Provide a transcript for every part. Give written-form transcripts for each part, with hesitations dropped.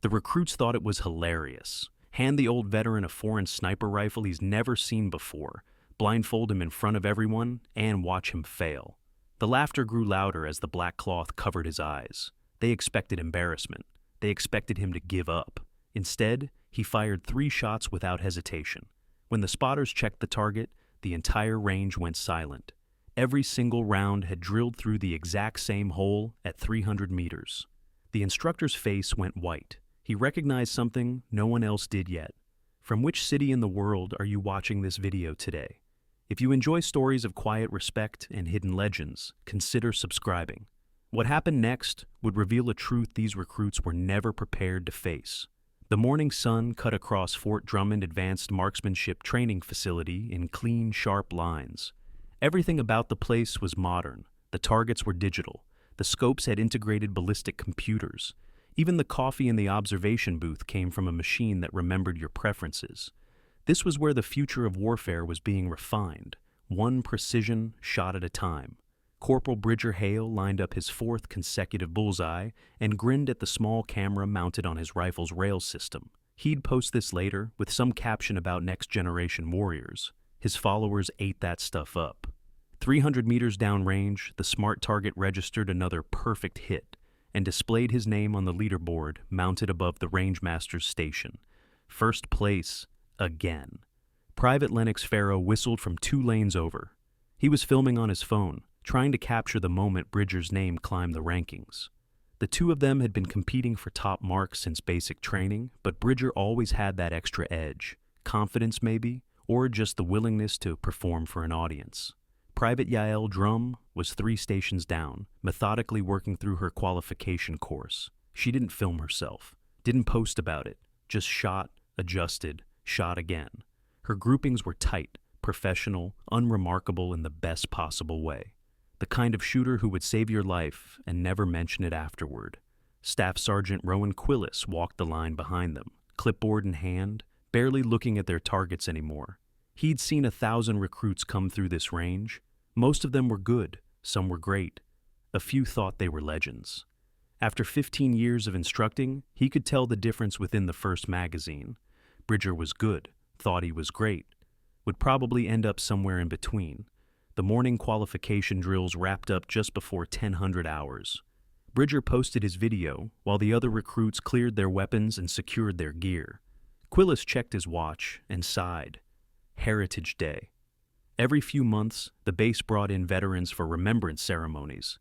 The recruits thought it was hilarious. Hand the old veteran a foreign sniper rifle he's never seen before, blindfold him in front of everyone, and watch him fail. The laughter grew louder as the black cloth covered his eyes. They expected embarrassment. They expected him to give up. Instead, he fired 3 shots without hesitation. When the spotters checked the target, the entire range went silent. Every single round had drilled through the exact same hole at 300 meters. The instructor's face went white. He recognized something no one else did yet. From which city in the world are you watching this video today? If you enjoy stories of quiet respect and hidden legends, consider subscribing. What happened next would reveal a truth these recruits were never prepared to face. The morning sun cut across Fort Drummond Advanced Marksmanship Training Facility in clean, sharp lines. Everything about the place was modern. The targets were digital. The scopes had integrated ballistic computers. Even the coffee in the observation booth came from a machine that remembered your preferences. This was where the future of warfare was being refined, one precision shot at a time. Corporal Bridger Hale lined up his 4th consecutive bullseye and grinned at the small camera mounted on his rifle's rail system. He'd post this later with some caption about next-generation warriors. His followers ate that stuff up. 300 meters downrange, the smart target registered another perfect hit and displayed his name on the leaderboard mounted above the rangemaster's station. First place, again. Private Lennox Farrow whistled from 2 lanes over. He was filming on his phone, trying to capture the moment Bridger's name climbed the rankings. The two of them had been competing for top marks since basic training, but Bridger always had that extra edge. Confidence maybe, or just the willingness to perform for an audience. Private Yael Drum was 3 stations down, methodically working through her qualification course. She didn't film herself, didn't post about it, just shot, adjusted, shot again. Her groupings were tight, professional, unremarkable in the best possible way. The kind of shooter who would save your life and never mention it afterward. Staff Sergeant Rowan Quillis walked the line behind them, clipboard in hand, barely looking at their targets anymore. He'd seen 1,000 recruits come through this range. Most of them were good, some were great. A few thought they were legends. After 15 years of instructing, he could tell the difference within the first magazine. Bridger was good, thought he was great, would probably end up somewhere in between. The morning qualification drills wrapped up just before 1000 hours. Bridger posted his video while the other recruits cleared their weapons and secured their gear. Quillis checked his watch and sighed. Heritage Day. Every few months, the base brought in veterans for remembrance ceremonies.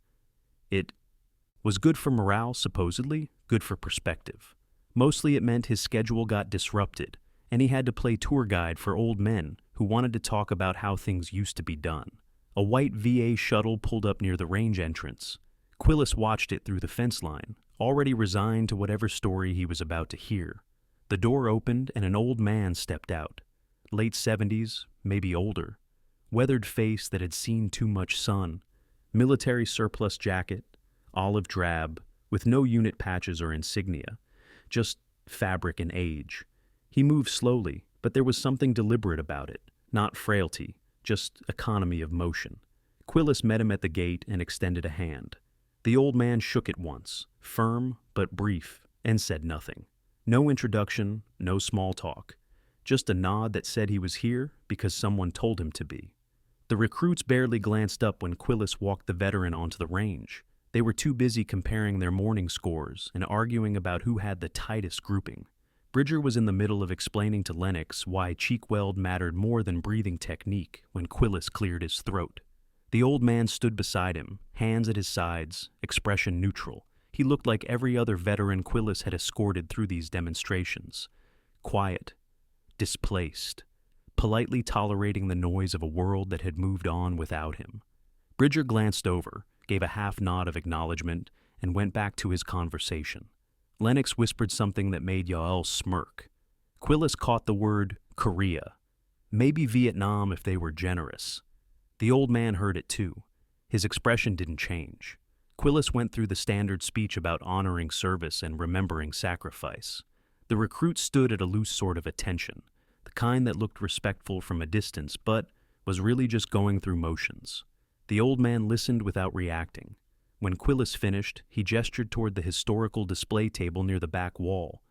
It was good for morale, supposedly, good for perspective. Mostly it meant his schedule got disrupted, and he had to play tour guide for old men who wanted to talk about how things used to be done. A white VA shuttle pulled up near the range entrance. Quillis watched it through the fence line, already resigned to whatever story he was about to hear. The door opened and an old man stepped out. Late 70s, maybe older. Weathered face that had seen too much sun. Military surplus jacket, olive drab, with no unit patches or insignia. Just fabric and age. He moved slowly, but there was something deliberate about it. Not frailty, just economy of motion. Quillis met him at the gate and extended a hand. The old man shook it once, firm but brief, and said nothing. No introduction, no small talk. Just a nod that said he was here because someone told him to be. The recruits barely glanced up when Quillis walked the veteran onto the range. They were too busy comparing their morning scores and arguing about who had the tightest grouping. Bridger was in the middle of explaining to Lennox why cheek weld mattered more than breathing technique when Quillis cleared his throat. The old man stood beside him, hands at his sides, expression neutral. He looked like every other veteran Quillis had escorted through these demonstrations. Quiet, displaced, politely tolerating the noise of a world that had moved on without him. Bridger glanced over, gave a half nod of acknowledgement, and went back to his conversation. Lennox whispered something that made Yael smirk. Quillis caught the word Korea. Maybe Vietnam if they were generous. The old man heard it too. His expression didn't change. Quillis went through the standard speech about honoring service and remembering sacrifice. The recruit stood at a loose sort of attention, the kind that looked respectful from a distance but was really just going through motions. The old man listened without reacting. When Quillis finished, he gestured toward the historical display table near the back wall.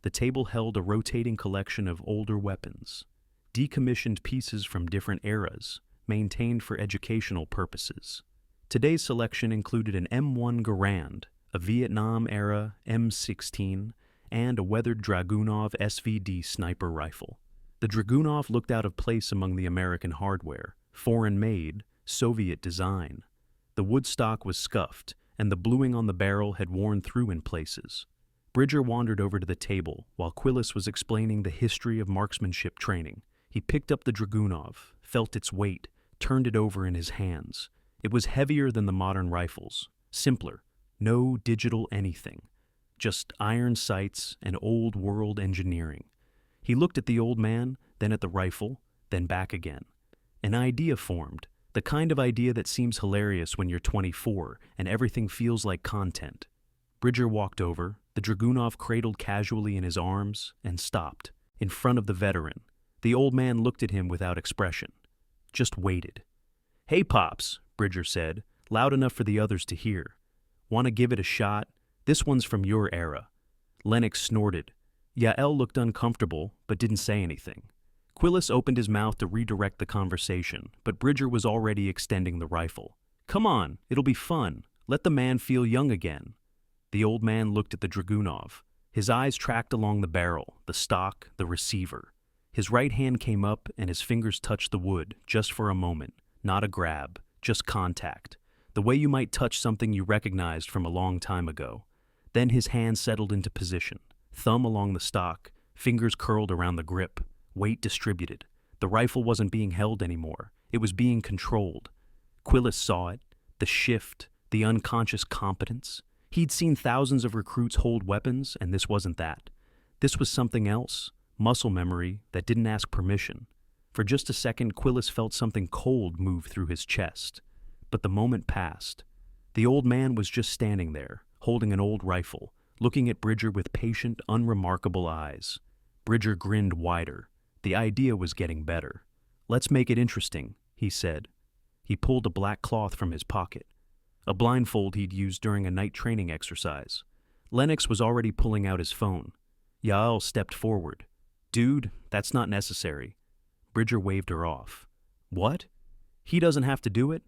The table held a rotating collection of older weapons, decommissioned pieces from different eras, maintained for educational purposes. Today's selection included an M1 Garand, a Vietnam-era M16, and a weathered Dragunov SVD sniper rifle. The Dragunov looked out of place among the American hardware, foreign-made, Soviet design. The wood stock was scuffed, and the bluing on the barrel had worn through in places. Bridger wandered over to the table while Quillis was explaining the history of marksmanship training. He picked up the Dragunov, felt its weight, turned it over in his hands. It was heavier than the modern rifles, simpler, no digital anything, just iron sights and old-world engineering. He looked at the old man, then at the rifle, then back again. An idea formed, the kind of idea that seems hilarious when you're 24 and everything feels like content. Bridger walked over, the Dragunov cradled casually in his arms, and stopped, in front of the veteran. The old man looked at him without expression, just waited. "Hey, Pops," Bridger said, loud enough for the others to hear. "Want to give it a shot? This one's from your era." Lennox snorted. Yael looked uncomfortable, but didn't say anything. Quillis opened his mouth to redirect the conversation, but Bridger was already extending the rifle. "Come on, it'll be fun. Let the man feel young again." The old man looked at the Dragunov. His eyes tracked along the barrel, the stock, the receiver. His right hand came up and his fingers touched the wood, just for a moment. Not a grab, just contact. The way you might touch something you recognized from a long time ago. Then his hand settled into position. Thumb along the stock, fingers curled around the grip, weight distributed. The rifle wasn't being held anymore. It was being controlled. Quillis saw it, the shift, the unconscious competence. He'd seen thousands of recruits hold weapons, and this wasn't that. This was something else, muscle memory that didn't ask permission. For just a second, Quillis felt something cold move through his chest. But the moment passed. The old man was just standing there, holding an old rifle, looking at Bridger with patient, unremarkable eyes. Bridger grinned wider. The idea was getting better. "Let's make it interesting," he said. He pulled a black cloth from his pocket, a blindfold he'd used during a night training exercise. Lennox was already pulling out his phone. Yael stepped forward. "Dude, that's not necessary." Bridger waved her off. "What? He doesn't have to do it?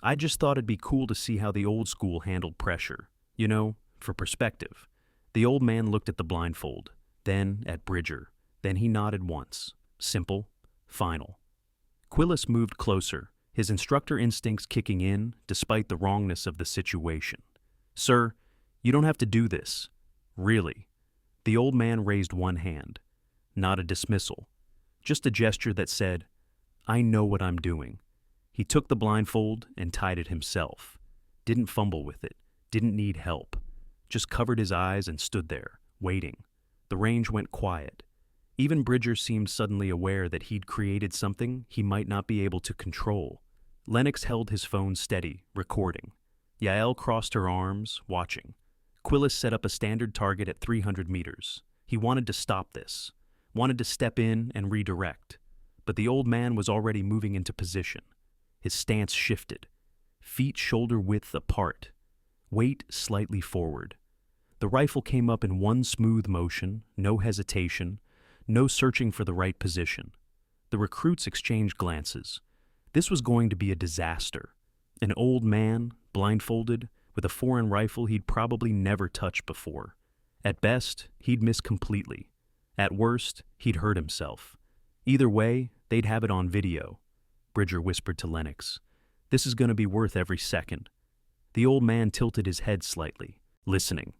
I just thought it'd be cool to see how the old school handled pressure. You know, for perspective." The old man looked at the blindfold, then at Bridger. Then he nodded once. Simple, final. Quillis moved closer, his instructor instincts kicking in despite the wrongness of the situation. "Sir, you don't have to do this. Really." The old man raised one hand. Not a dismissal. Just a gesture that said, "I know what I'm doing." He took the blindfold and tied it himself. Didn't fumble with it. Didn't need help. Just covered his eyes and stood there, waiting. The range went quiet. Even Bridger seemed suddenly aware that he'd created something he might not be able to control. Lennox held his phone steady, recording. Yael crossed her arms, watching. Quillis set up a standard target at 300 meters. He wanted to stop this. Wanted to step in and redirect. But the old man was already moving into position. His stance shifted. Feet shoulder-width apart. Weight slightly forward. The rifle came up in one smooth motion, no hesitation, no searching for the right position. The recruits exchanged glances. This was going to be a disaster. An old man, blindfolded, with a foreign rifle he'd probably never touched before. At best, he'd miss completely. At worst, he'd hurt himself. Either way, they'd have it on video. Bridger whispered to Lennox. "This is going to be worth every second." The old man tilted his head slightly, listening.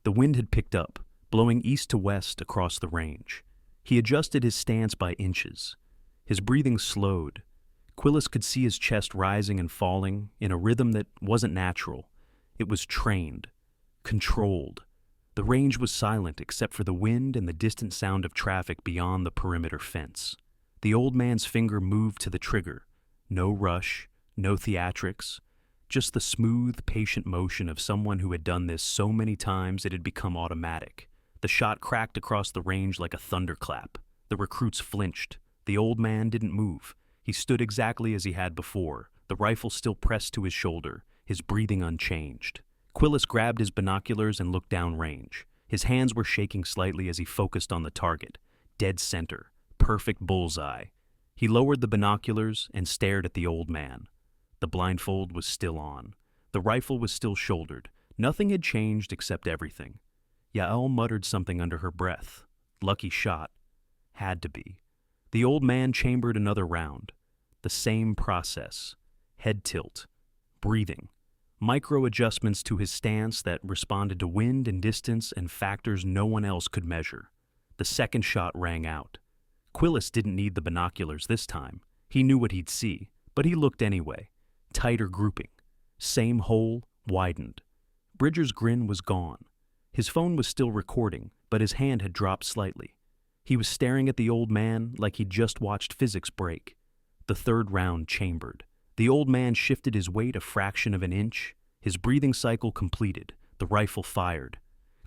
The wind had picked up, blowing east to west across the range. He adjusted his stance by inches. His breathing slowed. Quillis could see his chest rising and falling in a rhythm that wasn't natural. It was trained, controlled. The range was silent except for the wind and the distant sound of traffic beyond the perimeter fence. The old man's finger moved to the trigger. No rush, no theatrics, just the smooth, patient motion of someone who had done this so many times it had become automatic. The shot cracked across the range like a thunderclap. The recruits flinched. The old man didn't move. He stood exactly as he had before, the rifle still pressed to his shoulder, his breathing unchanged. Quillis grabbed his binoculars and looked downrange. His hands were shaking slightly as he focused on the target. Dead center. Perfect bullseye. He lowered the binoculars and stared at the old man. The blindfold was still on. The rifle was still shouldered. Nothing had changed except everything. Yael muttered something under her breath. Lucky shot. Had to be. The old man chambered another round. The same process. Head tilt. Breathing. Micro adjustments to his stance that responded to wind and distance and factors no one else could measure. The second shot rang out. Quillis didn't need the binoculars this time. He knew what he'd see, but he looked anyway. Tighter grouping. Same hole, widened. Bridger's grin was gone. His phone was still recording, but his hand had dropped slightly. He was staring at the old man like he'd just watched physics break. The third round chambered. The old man shifted his weight a fraction of an inch. His breathing cycle completed. The rifle fired.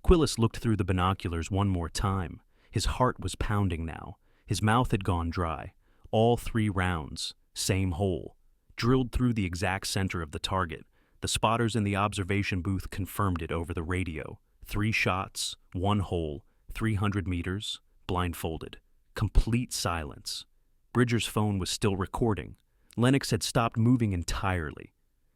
Quillis looked through the binoculars one more time. His heart was pounding now. His mouth had gone dry. All 3 rounds. Same hole. Drilled through the exact center of the target. The spotters in the observation booth confirmed it over the radio. 3 shots, 1 hole, 300 meters, blindfolded. Complete silence. Bridger's phone was still recording. Lennox had stopped moving entirely.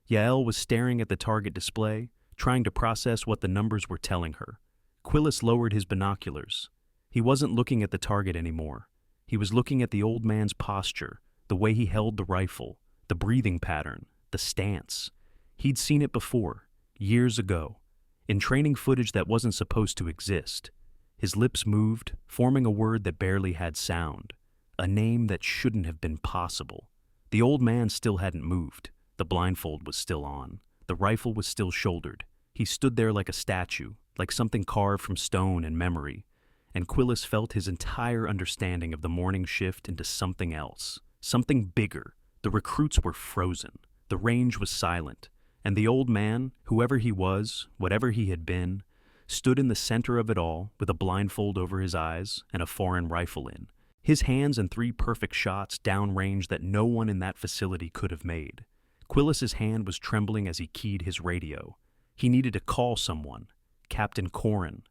Yael was staring at the target display, trying to process what the numbers were telling her. Quillis lowered his binoculars. He wasn't looking at the target anymore. He was looking at the old man's posture, the way he held the rifle, the breathing pattern, the stance. He'd seen it before, years ago, in training footage that wasn't supposed to exist. His lips moved, forming a word that barely had sound, a name that shouldn't have been possible. The old man still hadn't moved. The blindfold was still on. The rifle was still shouldered. He stood there like a statue, like something carved from stone and memory. And Quillis felt his entire understanding of the morning shift into something else, something bigger. The recruits were frozen. The range was silent. And the old man, whoever he was, whatever he had been, stood in the center of it all with a blindfold over his eyes and a foreign rifle in. His hands and 3 perfect shots downrange that no one in that facility could have made. Quillis's hand was trembling as he keyed his radio. He needed to call someone. Captain Corin,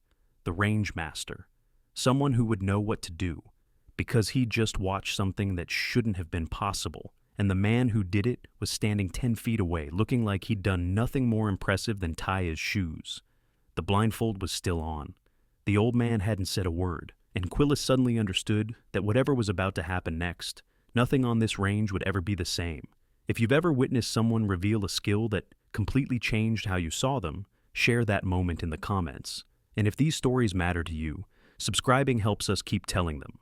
the range master. Someone who would know what to do. Because he'd just watched something that shouldn't have been possible. And the man who did it was standing 10 feet away, looking like he'd done nothing more impressive than tie his shoes. The blindfold was still on. The old man hadn't said a word, and Quillis suddenly understood that whatever was about to happen next, nothing on this range would ever be the same. If you've ever witnessed someone reveal a skill that completely changed how you saw them, share that moment in the comments. And if these stories matter to you, subscribing helps us keep telling them.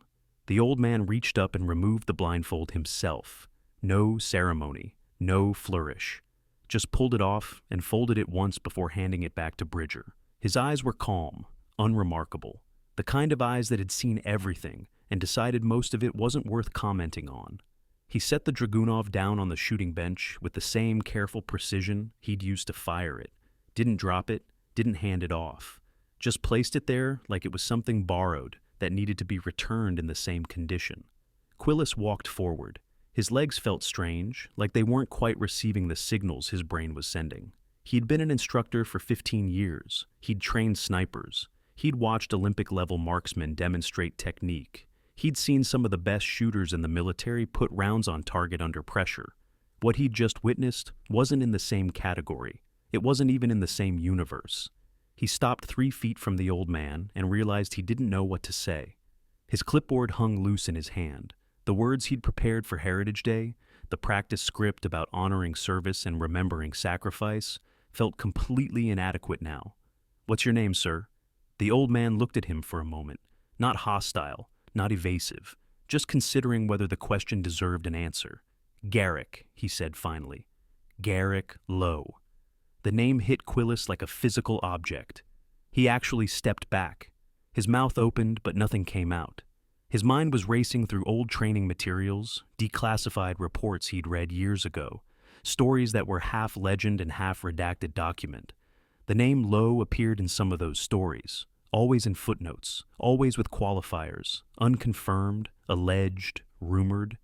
The old man reached up and removed the blindfold himself. No ceremony, no flourish. Just pulled it off and folded it once before handing it back to Bridger. His eyes were calm, unremarkable. The kind of eyes that had seen everything and decided most of it wasn't worth commenting on. He set the Dragunov down on the shooting bench with the same careful precision he'd used to fire it. Didn't drop it, didn't hand it off. Just placed it there like it was something borrowed that needed to be returned in the same condition. Quillis walked forward. His legs felt strange, like they weren't quite receiving the signals his brain was sending. He'd been an instructor for 15 years. He'd trained snipers. He'd watched Olympic-level marksmen demonstrate technique. He'd seen some of the best shooters in the military put rounds on target under pressure. What he'd just witnessed wasn't in the same category. It wasn't even in the same universe. He stopped 3 feet from the old man and realized he didn't know what to say. His clipboard hung loose in his hand. The words he'd prepared for Heritage Day, the practice script about honoring service and remembering sacrifice, felt completely inadequate now. "What's your name, sir?" The old man looked at him for a moment, not hostile, not evasive, just considering whether the question deserved an answer. "Garrick," he said finally. Garrick Lowe. The name hit Quillis like a physical object. He actually stepped back. His mouth opened, but nothing came out. His mind was racing through old training materials, declassified reports he'd read years ago, stories that were half legend and half redacted document. The name Lowe appeared in some of those stories, always in footnotes, always with qualifiers, unconfirmed, alleged, rumored.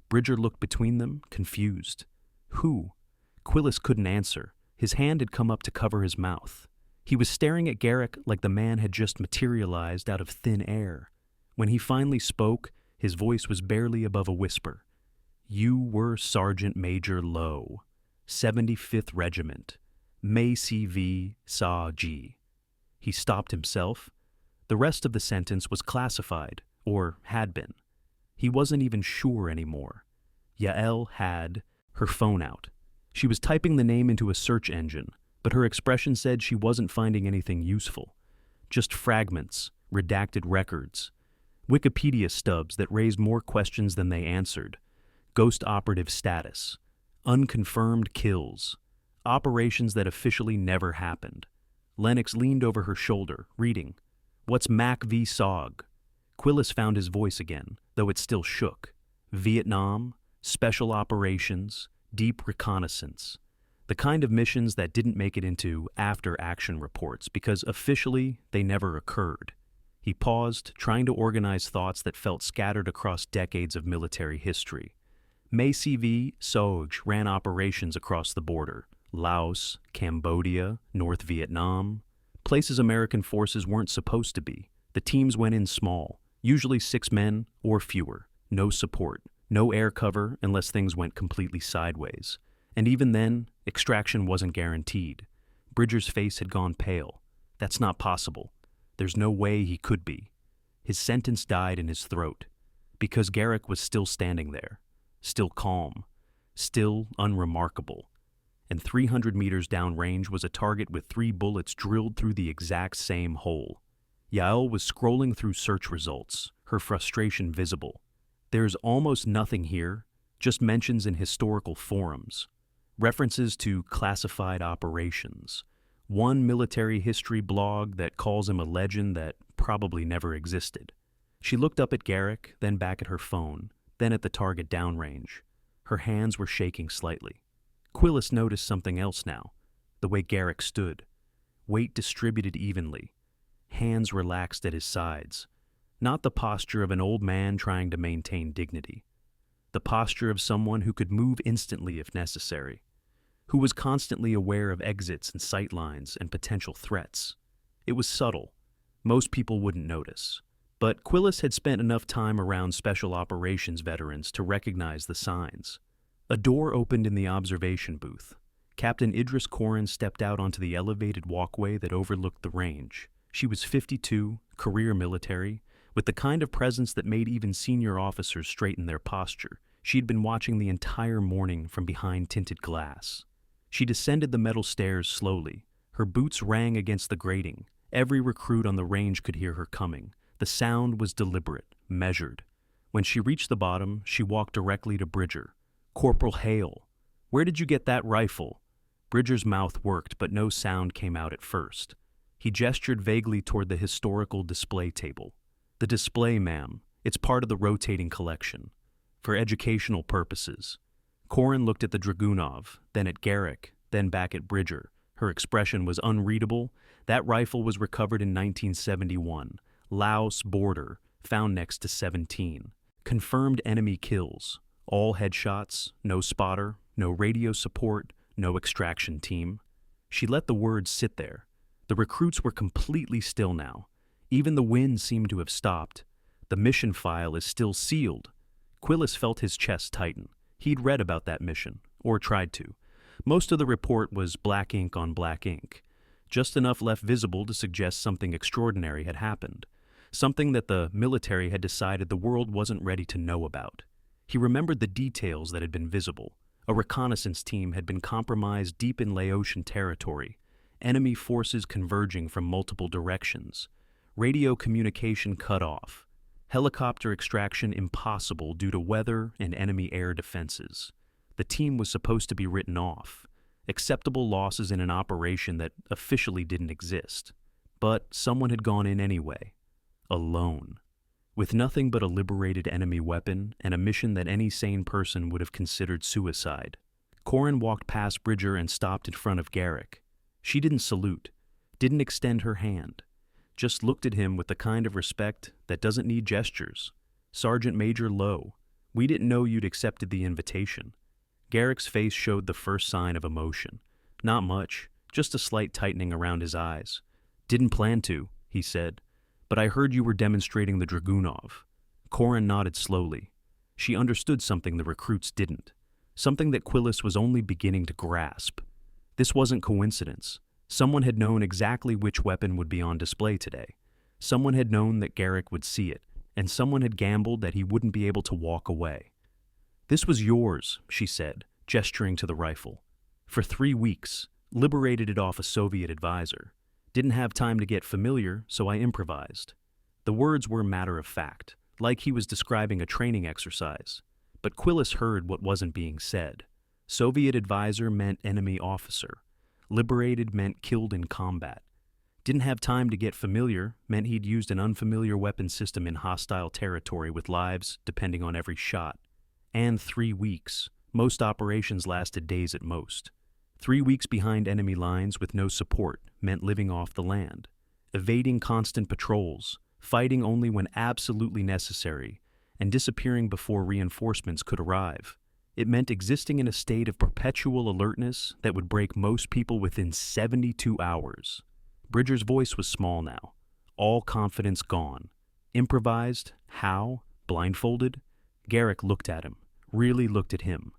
Bridger looked between them, confused. Who? Quillis couldn't answer. His hand had come up to cover his mouth. He was staring at Garrick like the man had just materialized out of thin air. When he finally spoke, his voice was barely above a whisper. "You were Sergeant Major Lowe, 75th Regiment, May CV Sa G." He stopped himself. The rest of the sentence was classified, or had been. He wasn't even sure anymore. Yael had her phone out. She was typing the name into a search engine, but her expression said she wasn't finding anything useful. Just fragments, redacted records, Wikipedia stubs that raised more questions than they answered, ghost operative status, unconfirmed kills, operations that officially never happened. Lennox leaned over her shoulder, reading. "What's Mac v. SOG?" Quillis found his voice again, though it still shook. Vietnam, special operations, deep reconnaissance. The kind of missions that didn't make it into after-action reports because officially they never occurred. He paused, trying to organize thoughts that felt scattered across decades of military history. May CV SOG ran operations across the border. Laos, Cambodia, North Vietnam. Places American forces weren't supposed to be. The teams went in small, usually 6 men or fewer. No support, no air cover unless things went completely sideways. And even then, extraction wasn't guaranteed. Bridger's face had gone pale. That's not possible. There's no way he could be. His sentence died in his throat, because Garrick was still standing there, still calm, still unremarkable. And 300 meters downrange was a target with 3 bullets drilled through the exact same hole. Yael was scrolling through search results, her frustration visible. There's almost nothing here, just mentions in historical forums, references to classified operations, one military history blog that calls him a legend that probably never existed. She looked up at Garrick, then back at her phone, then at the target downrange. Her hands were shaking slightly. Quillis noticed something else now, the way Garrick stood. Weight distributed evenly, hands relaxed at his sides. Not the posture of an old man trying to maintain dignity. The posture of someone who could move instantly if necessary, who was constantly aware of exits and sightlines and potential threats. It was subtle. Most people wouldn't notice. But Quillis had spent enough time around special operations veterans to recognize the signs. A door opened in the observation booth. Captain Idris Corin stepped out onto the elevated walkway that overlooked the range. She was 52, career military, with the kind of presence that made even senior officers straighten their posture. She'd been watching the entire morning from behind tinted glass. She descended the metal stairs slowly. Her boots rang against the grating. Every recruit on the range could hear her coming. The sound was deliberate, measured. When she reached the bottom, she walked directly to Bridger. "Corporal Hale, where did you get that rifle?" Bridger's mouth worked, but no sound came out at first. He gestured vaguely toward the historical display table. "The display, ma'am. It's part of the rotating collection. For educational purposes." Corin looked at the Dragunov, then at Garrick, then back at Bridger. Her expression was unreadable. That rifle was recovered in 1971. Laos border, found next to 17. Confirmed enemy kills. All headshots, no spotter, no radio support, no extraction team. She let the words sit there. The recruits were completely still now. Even the wind seemed to have stopped. The mission file is still sealed. Quillis felt his chest tighten. He'd read about that mission, or tried to. Most of the report was black ink on black ink. Just enough left visible to suggest something extraordinary had happened. Something that the military had decided the world wasn't ready to know about. He remembered the details that had been visible. A reconnaissance team had been compromised deep in Laotian territory. Enemy forces converging from multiple directions. Radio communication cut off. Helicopter extraction impossible due to weather and enemy air defenses. The team was supposed to be written off. Acceptable losses in an operation that officially didn't exist. But someone had gone in anyway. Alone. With nothing but a liberated enemy weapon and a mission that any sane person would have considered suicide. Corin walked past Bridger and stopped in front of Garrick. She didn't salute, didn't extend her hand, just looked at him with the kind of respect that doesn't need gestures. "Sergeant Major Lowe, we didn't know you'd accepted the invitation." Garrick's face showed the first sign of emotion. Not much, just a slight tightening around his eyes. "Didn't plan to," he said, "but I heard you were demonstrating the Dragunov." Corin nodded slowly. She understood something the recruits didn't, something that Quillis was only beginning to grasp. This wasn't coincidence. Someone had known exactly which weapon would be on display today. Someone had known that Garrick would see it, and someone had gambled that he wouldn't be able to walk away. "This was yours," she said, gesturing to the rifle. "For 3 weeks, liberated it off a Soviet advisor. Didn't have time to get familiar, so I improvised." The words were matter of fact, like he was describing a training exercise. But Quillis heard what wasn't being said. Soviet advisor meant enemy officer. Liberated meant killed in combat. Didn't have time to get familiar meant he'd used an unfamiliar weapon system in hostile territory with lives depending on every shot. And 3 weeks. Most operations lasted days at most. 3 weeks behind enemy lines with no support meant living off the land, evading constant patrols, fighting only when absolutely necessary, and disappearing before reinforcements could arrive. It meant existing in a state of perpetual alertness that would break most people within 72 hours. Bridger's voice was small now, all confidence gone. Improvised? How? Blindfolded? Garrick looked at him, really looked at him.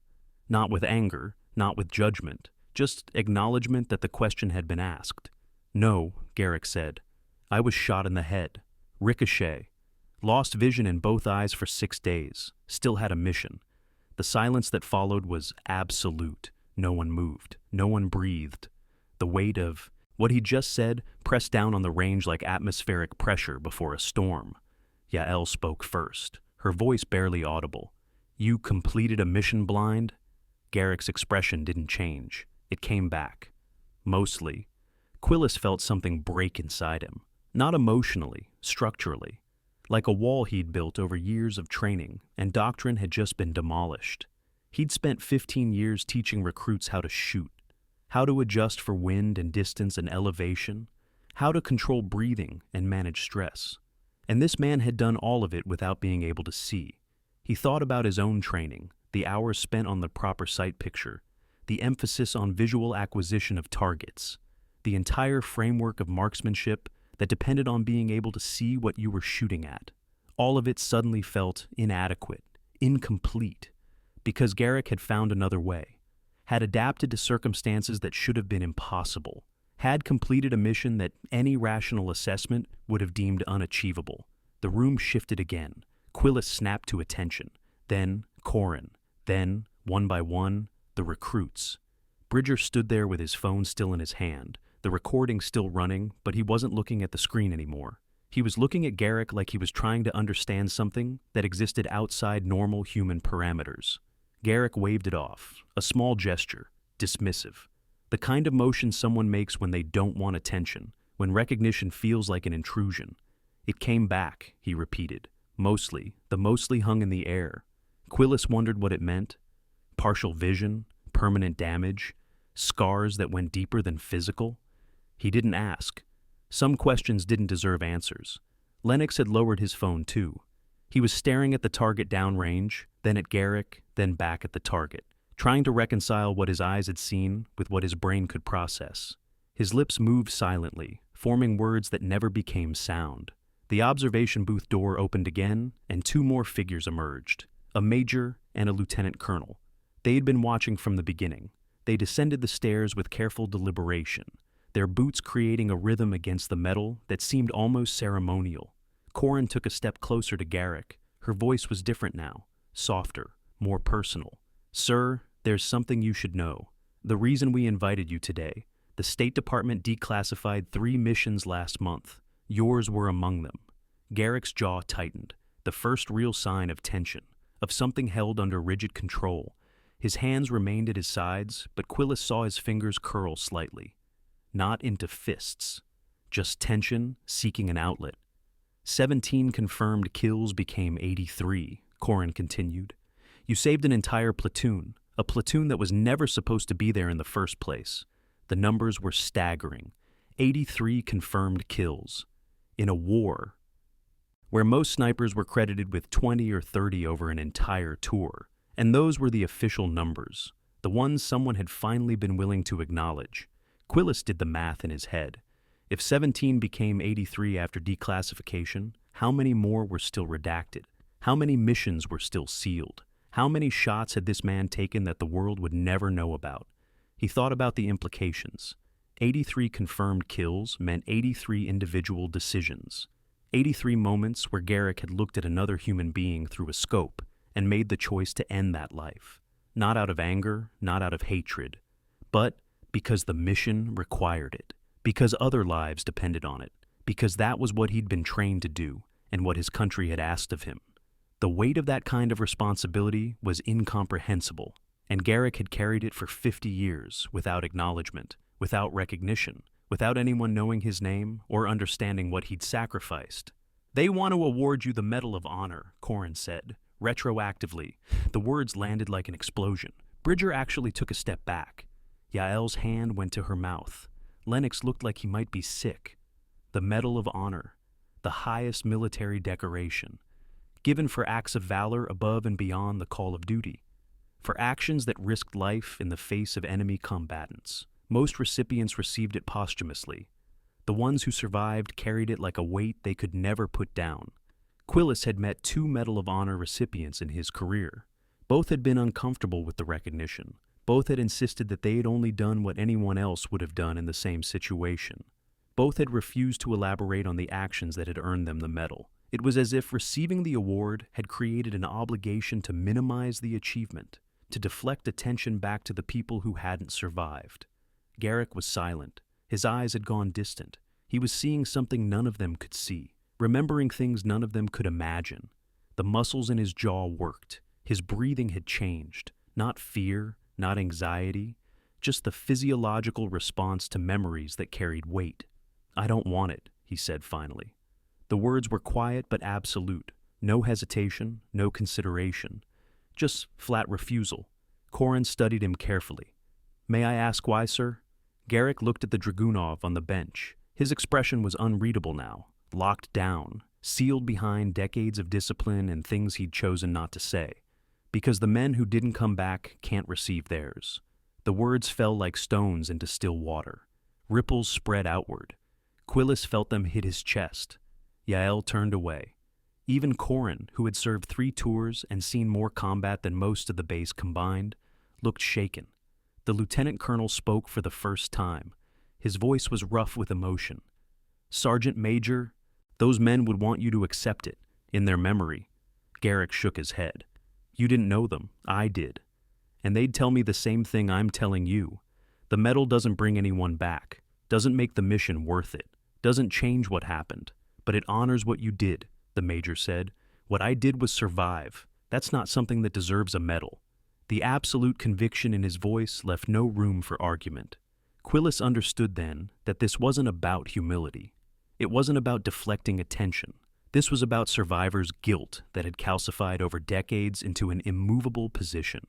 Not with anger, not with judgment, just acknowledgement that the question had been asked. "No," Garrick said. "I was shot in the head. Ricochet. Lost vision in both eyes for 6 days. Still had a mission." The silence that followed was absolute. No one moved. No one breathed. The weight of what he just said pressed down on the range like atmospheric pressure before a storm. Yael spoke first, her voice barely audible. "You completed a mission, Blind?" Garrick's expression didn't change. It came back. Mostly. Quillis felt something break inside him. Not emotionally, structurally. Like a wall he'd built over years of training, and doctrine had just been demolished. He'd spent 15 years teaching recruits how to shoot, how to adjust for wind and distance and elevation, how to control breathing and manage stress. And this man had done all of it without being able to see. He thought about his own training, the hours spent on the proper sight picture, the emphasis on visual acquisition of targets, the entire framework of marksmanship that depended on being able to see what you were shooting at. All of it suddenly felt inadequate, incomplete, because Garrick had found another way, had adapted to circumstances that should have been impossible, had completed a mission that any rational assessment would have deemed unachievable. The room shifted again. Quillis snapped to attention. Then Corin. Then, one by one, the recruits. Bridger stood there with his phone still in his hand, the recording still running, but he wasn't looking at the screen anymore. He was looking at Garrick like he was trying to understand something that existed outside normal human parameters. Garrick waved it off, a small gesture, dismissive. The kind of motion someone makes when they don't want attention, when recognition feels like an intrusion. "It came back," he repeated. "Mostly." The mostly hung in the air. Quillis wondered what it meant. Partial vision, permanent damage, scars that went deeper than physical. He didn't ask. Some questions didn't deserve answers. Lennox had lowered his phone too. He was staring at the target downrange, then at Garrick, then back at the target, trying to reconcile what his eyes had seen with what his brain could process. His lips moved silently, forming words that never became sound. The observation booth door opened again, and 2 more figures emerged, a major and a lieutenant colonel. They had been watching from the beginning. They descended the stairs with careful deliberation, their boots creating a rhythm against the metal that seemed almost ceremonial. Corin took a step closer to Garrick. Her voice was different now, softer, more personal. "Sir, there's something you should know. The reason we invited you today. The State Department declassified 3 missions last month. Yours were among them." Garrick's jaw tightened, the first real sign of tension, of something held under rigid control. His hands remained at his sides, but Quillis saw his fingers curl slightly. Not into fists, just tension seeking an outlet. 17 confirmed kills became 83, Corin continued. You saved an entire platoon, a platoon that was never supposed to be there in the first place. The numbers were staggering. 83 confirmed kills. In a war where most snipers were credited with 20 or 30 over an entire tour. And those were the official numbers, the ones someone had finally been willing to acknowledge. Quillis did the math in his head. If 17 became 83 after declassification, how many more were still redacted? How many missions were still sealed? How many shots had this man taken that the world would never know about? He thought about the implications. 83 confirmed kills meant 83 individual decisions. 83 moments where Garrick had looked at another human being through a scope and made the choice to end that life. Not out of anger, not out of hatred, but because the mission required it, because other lives depended on it, because that was what he'd been trained to do and what his country had asked of him. The weight of that kind of responsibility was incomprehensible, and Garrick had carried it for 50 years without acknowledgement, without recognition, without anyone knowing his name or understanding what he'd sacrificed. "They want to award you the Medal of Honor," Corin said, retroactively. The words landed like an explosion. Bridger actually took a step back. Yael's hand went to her mouth. Lennox looked like he might be sick. The Medal of Honor, the highest military decoration, given for acts of valor above and beyond the call of duty, for actions that risked life in the face of enemy combatants. Most recipients received it posthumously. The ones who survived carried it like a weight they could never put down. Quillis had met 2 Medal of Honor recipients in his career. Both had been uncomfortable with the recognition. Both had insisted that they had only done what anyone else would have done in the same situation. Both had refused to elaborate on the actions that had earned them the medal. It was as if receiving the award had created an obligation to minimize the achievement, to deflect attention back to the people who hadn't survived. Garrick was silent. His eyes had gone distant. He was seeing something none of them could see, remembering things none of them could imagine. The muscles in his jaw worked. His breathing had changed. Not fear, not anxiety, just the physiological response to memories that carried weight. "I don't want it," he said finally. The words were quiet but absolute. No hesitation, no consideration. Just flat refusal. Corin studied him carefully. "May I ask why, sir?" Garrick looked at the Dragunov on the bench. His expression was unreadable now, locked down, sealed behind decades of discipline and things he'd chosen not to say. "Because the men who didn't come back can't receive theirs." The words fell like stones into still water. Ripples spread outward. Quillis felt them hit his chest. Yael turned away. Even Corin, who had served 3 tours and seen more combat than most of the base combined, looked shaken. The lieutenant colonel spoke for the first time. His voice was rough with emotion. "Sergeant Major, those men would want you to accept it, in their memory." Garrick shook his head. "You didn't know them. I did. And they'd tell me the same thing I'm telling you. The medal doesn't bring anyone back, doesn't make the mission worth it, doesn't change what happened, but it honors what you did," the major said. "What I did was survive. That's not something that deserves a medal." The absolute conviction in his voice left no room for argument. Quillis understood then that this wasn't about humility. It wasn't about deflecting attention. This was about survivors' guilt that had calcified over decades into an immovable position.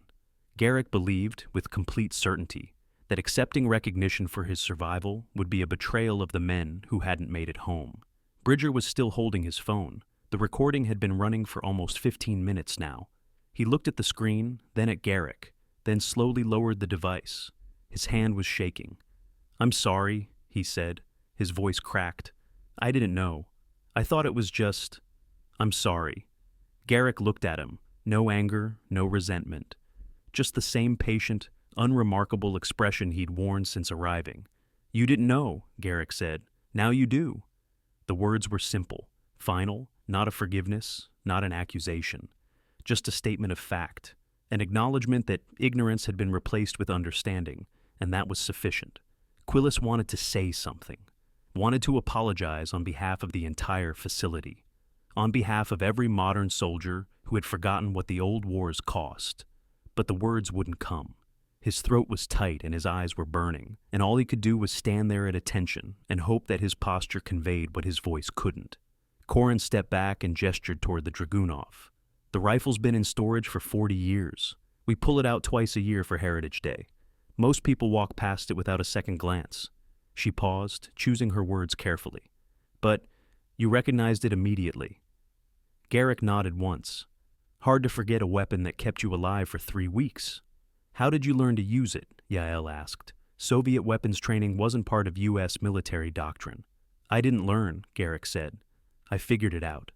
Garrick believed, with complete certainty, that accepting recognition for his survival would be a betrayal of the men who hadn't made it home. Bridger was still holding his phone. The recording had been running for almost 15 minutes now. He looked at the screen, then at Garrick, then slowly lowered the device. His hand was shaking. "I'm sorry," he said, his voice cracked. "I didn't know. I thought it was just... I'm sorry." Garrick looked at him. No anger, no resentment. Just the same patient, unremarkable expression he'd worn since arriving. "You didn't know," Garrick said. "Now you do." The words were simple, final, not a forgiveness, not an accusation. Just a statement of fact, an acknowledgement that ignorance had been replaced with understanding, and that was sufficient. Quillis wanted to say something, wanted to apologize on behalf of the entire facility, on behalf of every modern soldier who had forgotten what the old wars cost. But the words wouldn't come. His throat was tight and his eyes were burning, and all he could do was stand there at attention and hope that his posture conveyed what his voice couldn't. Corin stepped back and gestured toward the Dragunov. "The rifle's been in storage for 40 years. We pull it out twice a year for Heritage Day. Most people walk past it without a second glance." She paused, choosing her words carefully. "But you recognized it immediately." Garrick nodded once. "Hard to forget a weapon that kept you alive for 3 weeks. How did you learn to use it?" Yael asked. Soviet weapons training wasn't part of U.S. military doctrine. I didn't learn, Garrick said. I figured it out.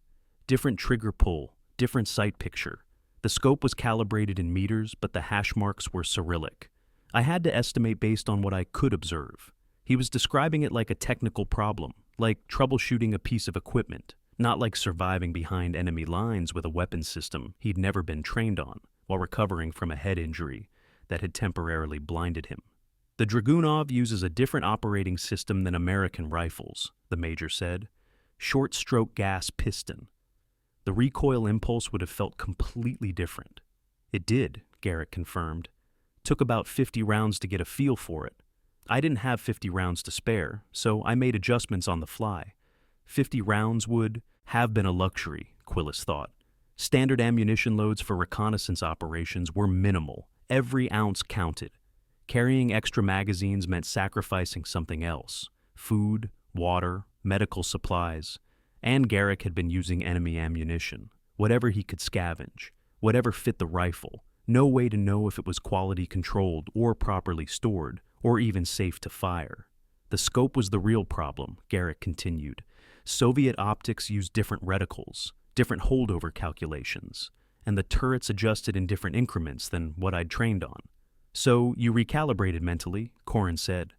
Different trigger pull, different sight picture. The scope was calibrated in meters, but the hash marks were Cyrillic. I had to estimate based on what I could observe. He was describing it like a technical problem, like troubleshooting a piece of equipment, not like surviving behind enemy lines with a weapons system he'd never been trained on while recovering from a head injury that had temporarily blinded him. The Dragunov uses a different operating system than American rifles, the major said. Short-stroke gas piston. The recoil impulse would have felt completely different. It did, Garrick confirmed. Took about 50 rounds to get a feel for it. I didn't have 50 rounds to spare, so I made adjustments on the fly. 50 rounds would have been a luxury, Quillis thought. Standard ammunition loads for reconnaissance operations were minimal. Every ounce counted. Carrying extra magazines meant sacrificing something else. Food, water, medical supplies. And Garrick had been using enemy ammunition. Whatever he could scavenge. Whatever fit the rifle. No way to know if it was quality controlled or properly stored, or even safe to fire. The scope was the real problem, Garrick continued. Soviet optics used different reticles, different holdover calculations, and the turrets adjusted in different increments than what I'd trained on. So you recalibrated mentally, Corin said.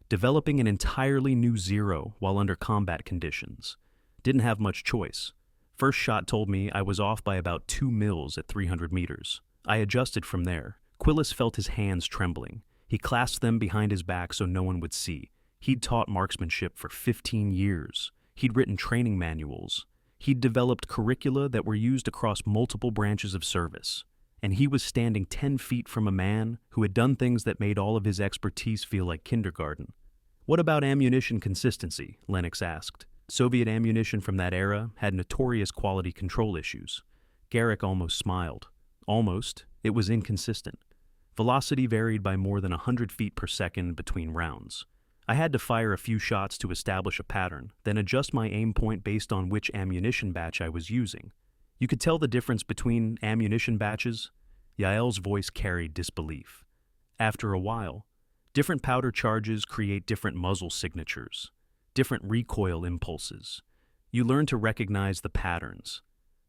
Developing an entirely new Zero while under combat conditions. Didn't have much choice. First shot told me I was off by about 2 mils at 300 meters. I adjusted from there. Quillis felt his hands trembling. He clasped them behind his back so no one would see. He'd taught marksmanship for 15 years. He'd written training manuals. He'd developed curricula that were used across multiple branches of service. And he was standing 10 feet from a man who had done things that made all of his expertise feel like kindergarten. What about ammunition consistency? Lennox asked. Soviet ammunition from that era had notorious quality control issues. Garrick almost smiled. Almost. It was inconsistent. Velocity varied by more than 100 feet per second between rounds. I had to fire a few shots to establish a pattern, then adjust my aim point based on which ammunition batch I was using. You could tell the difference between ammunition batches. Yael's voice carried disbelief. After a while, different powder charges create different muzzle signatures, different recoil impulses. You learn to recognize the patterns.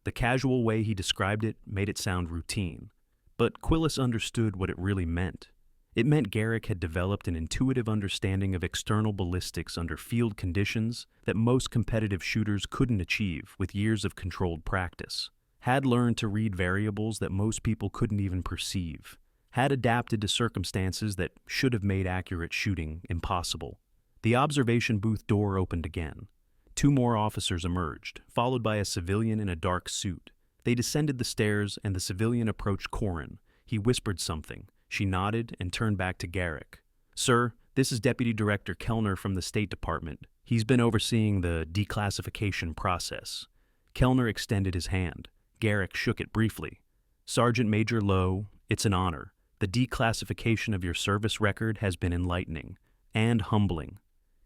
The casual way he described it made it sound routine, but Quillis understood what it really meant. It meant Garrick had developed an intuitive understanding of external ballistics under field conditions that most competitive shooters couldn't achieve with years of controlled practice. Had learned to read variables that most people couldn't even perceive. Had adapted to circumstances that should have made accurate shooting impossible. The observation booth door opened again. 2 more officers emerged, followed by a civilian in a dark suit. They descended the stairs and the civilian approached Corin. He whispered something. She nodded and turned back to Garrick. Sir, this is Deputy Director Kellner from the State Department. He's been overseeing the declassification process. Kellner extended his hand. Garrick shook it briefly. Sergeant Major Lowe, it's an honor. The declassification of your service record has been enlightening and humbling.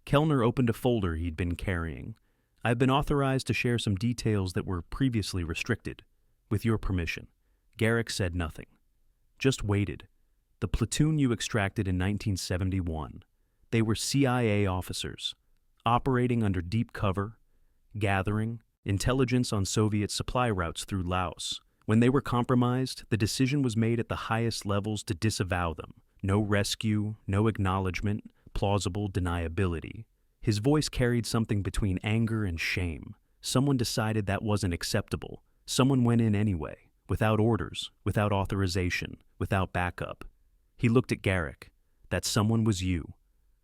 Kellner opened a folder he'd been carrying. I've been authorized to share some details that were previously restricted. With your permission. Garrick said nothing. Just waited. The platoon you extracted in 1971. They were CIA officers, operating under deep cover, gathering intelligence on Soviet supply routes through Laos. When they were compromised, the decision was made at the highest levels to disavow them. No rescue, no acknowledgement, plausible deniability. His voice carried something between anger and shame. Someone decided that wasn't acceptable. Someone went in anyway, without orders, without authorization, without backup. He looked at Garrick. That someone was you.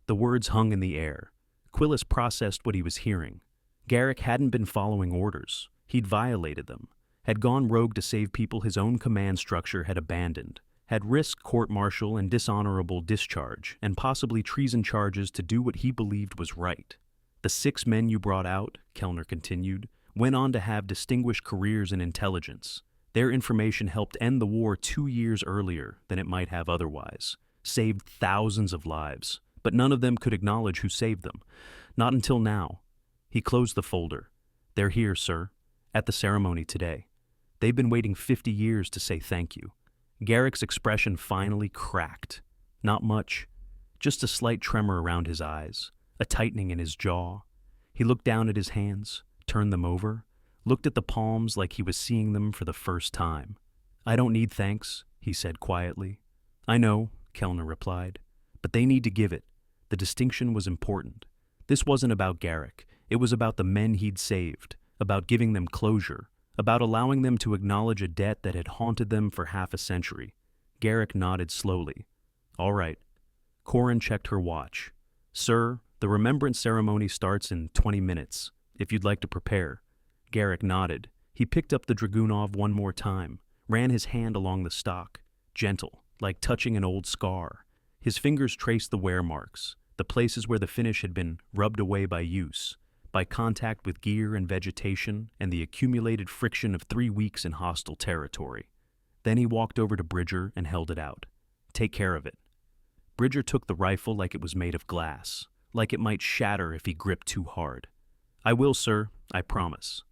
The words hung in the air. Quillis processed what he was hearing. Garrick hadn't been following orders. He'd violated them. Had gone rogue to save people his own command structure had abandoned. Had risked court-martial and dishonorable discharge, and possibly treason charges to do what he believed was right. The 6 men you brought out, Kellner continued, went on to have distinguished careers in intelligence. Their information helped end the war 2 years earlier than it might have otherwise. Saved thousands of lives, but none of them could acknowledge who saved them. Not until now. He closed the folder. They're here, sir, at the ceremony today. They've been waiting 50 years to say thank you. Garrick's expression finally cracked. Not much. just a slight tremor around his eyes, a tightening in his jaw. He looked down at his hands, turned them over, looked at the palms like he was seeing them for the first time. "I don't need thanks," he said quietly. "I know," Kellner replied, "but they need to give it." The distinction was important. This wasn't about Garrick. It was about the men he'd saved, about giving them closure, about allowing them to acknowledge a debt that had haunted them for half a century. Garrick nodded slowly. "All right." Corin checked her watch. "Sir, the remembrance ceremony starts in 20 minutes, if you'd like to prepare." Garrick nodded. He picked up the Dragunov one more time, ran his hand along the stock, gentle, like touching an old scar. His fingers traced the wear marks, the places where the finish had been rubbed away by use, by contact with gear and vegetation and the accumulated friction of 3 weeks in hostile territory. Then he walked over to Bridger and held it out. "Take care of it." Bridger took the rifle like it was made of glass, like it might shatter if he gripped too hard. "I will, sir, I promise."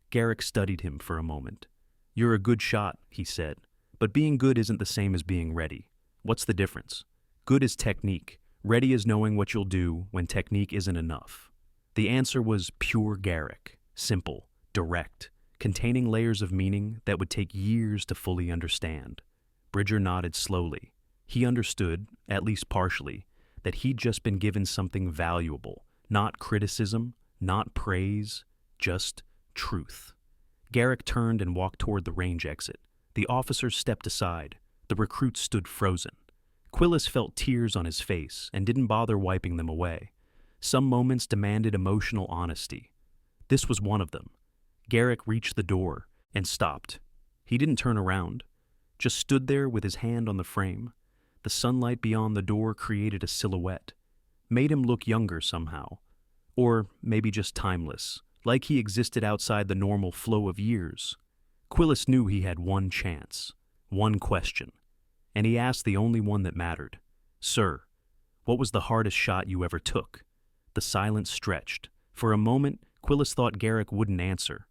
Garrick studied him for a moment. "You're a good shot," he said, "but being good isn't the same as being ready. What's the difference? Good is technique. Ready is knowing what you'll do when technique isn't enough." The answer was pure Garrick, simple, direct, containing layers of meaning that would take years to fully understand. Bridger nodded slowly. He understood, at least partially, that he'd just been given something valuable, not criticism, not praise, just truth. Garrick turned and walked toward the range exit. The officers stepped aside. The recruits stood frozen. Quillis felt tears on his face and didn't bother wiping them away. Some moments demanded emotional honesty. This was one of them. Garrick reached the door and stopped. He didn't turn around, just stood there with his hand on the frame. The sunlight beyond the door created a silhouette, made him look younger somehow, or maybe just timeless, like he existed outside the normal flow of years. Quillis knew he had one chance, one question, and he asked the only one that mattered. "Sir, what was the hardest shot you ever took?" The silence stretched. For a moment, Quillis thought Garrick wouldn't answer.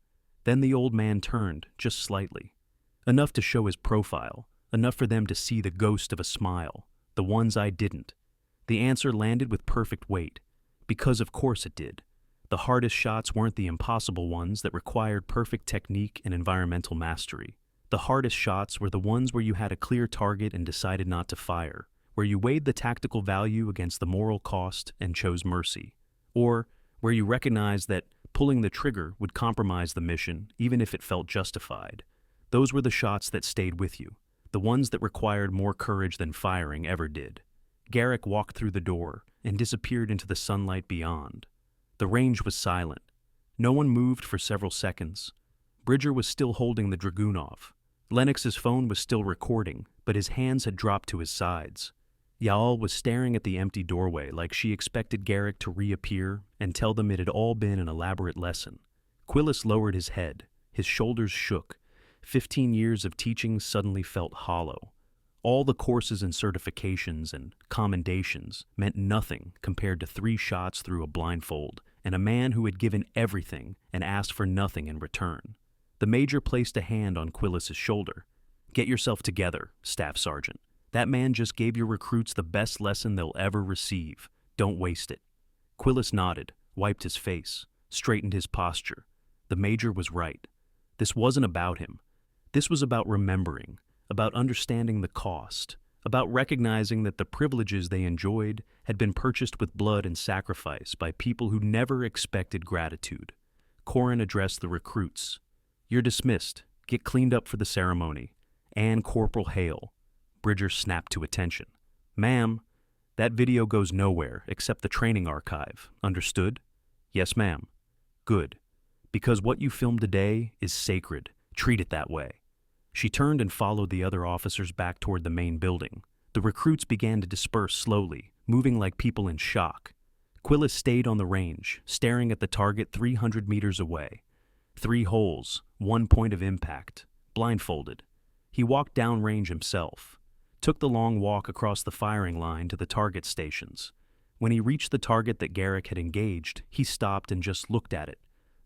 Then the old man turned, just slightly. Enough to show his profile, enough for them to see the ghost of a smile. "The ones I didn't." The answer landed with perfect weight, because of course it did. The hardest shots weren't the impossible ones that required perfect technique and environmental mastery. The hardest shots were the ones where you had a clear target and decided not to fire, where you weighed the tactical value against the moral cost and chose mercy, or where you recognized that pulling the trigger would compromise the mission even if it felt justified. Those were the shots that stayed with you, the ones that required more courage than firing ever did. Garrick walked through the door and disappeared into the sunlight beyond. The range was silent. No one moved for several seconds. Bridger was still holding the Dragunov. Lennox's phone was still recording, but his hands had dropped to his sides. Yael was staring at the empty doorway like she expected Garrick to reappear and tell them it had all been an elaborate lesson. Quillis lowered his head. His shoulders shook. 15 years of teaching suddenly felt hollow. All the courses and certifications and commendations meant nothing compared to 3 shots through a blindfold and a man who had given everything and asked for nothing in return. The major placed a hand on Quillis's shoulder. "Get yourself together, Staff Sergeant. That man just gave your recruits the best lesson they'll ever receive. Don't waste it." Quillis nodded, wiped his face, straightened his posture. The major was right. This wasn't about him. This was about remembering, about understanding the cost, about recognizing that the privileges they enjoyed had been purchased with blood and sacrifice by people who never expected gratitude. Corin addressed the recruits. "You're dismissed. Get cleaned up for the ceremony. And Corporal Hale." Bridger snapped to attention. "Ma'am, that video goes nowhere except the training archive. Understood?" "Yes, ma'am." "Good. Because what you filmed today is sacred. Treat it that way." She turned and followed the other officers back toward the main building. The recruits began to disperse slowly, moving like people in shock. Quillis stayed on the range, staring at the target 300 meters away. 3 holes, 1 point of impact, blindfolded. He walked downrange himself, took the long walk across the firing line to the target stations. When he reached the target that Garrick had engaged, he stopped and just looked at it.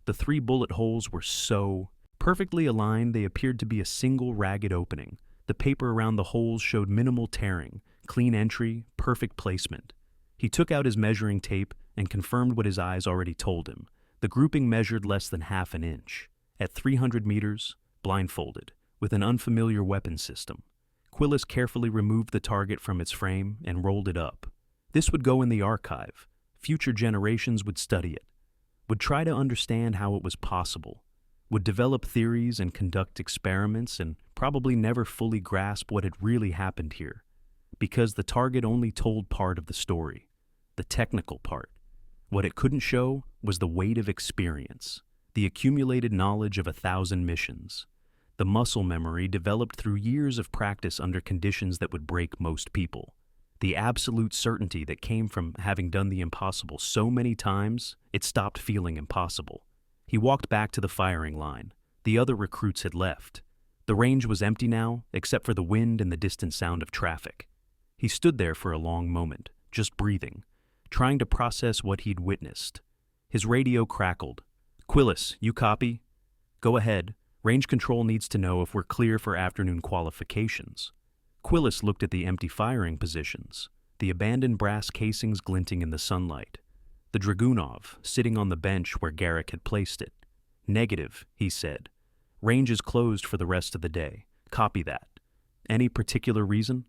The 3 bullet holes were so perfectly aligned they appeared to be a single ragged opening. The paper around the holes showed minimal tearing, clean entry, perfect placement. He took out his measuring tape and confirmed what his eyes already told him. The grouping measured less than half an inch. At 300 meters, blindfolded, with an unfamiliar weapon system. Quillis carefully removed the target from its frame and rolled it up. This would go in the archive. Future generations would study it, would try to understand how it was possible, would develop theories and conduct experiments and probably never fully grasp what had really happened here, because the target only told part of the story, the technical part. What it couldn't show was the weight of experience, the accumulated knowledge of 1,000 missions, the muscle memory developed through years of practice under conditions that would break most people, the absolute certainty that came from having done the impossible so many times it stopped feeling impossible. He walked back to the firing line. The other recruits had left. The range was empty now, except for the wind and the distant sound of traffic. He stood there for a long moment, just breathing, trying to process what he'd witnessed. His radio crackled. "Quillis, you copy? Go ahead. Range control needs to know if we're clear for afternoon qualifications." Quillis looked at the empty firing positions, the abandoned brass casings glinting in the sunlight, the Dragunov sitting on the bench where Garrick had placed it. "Negative," he said. "Range is closed for the rest of the day. Copy that. Any particular reason?"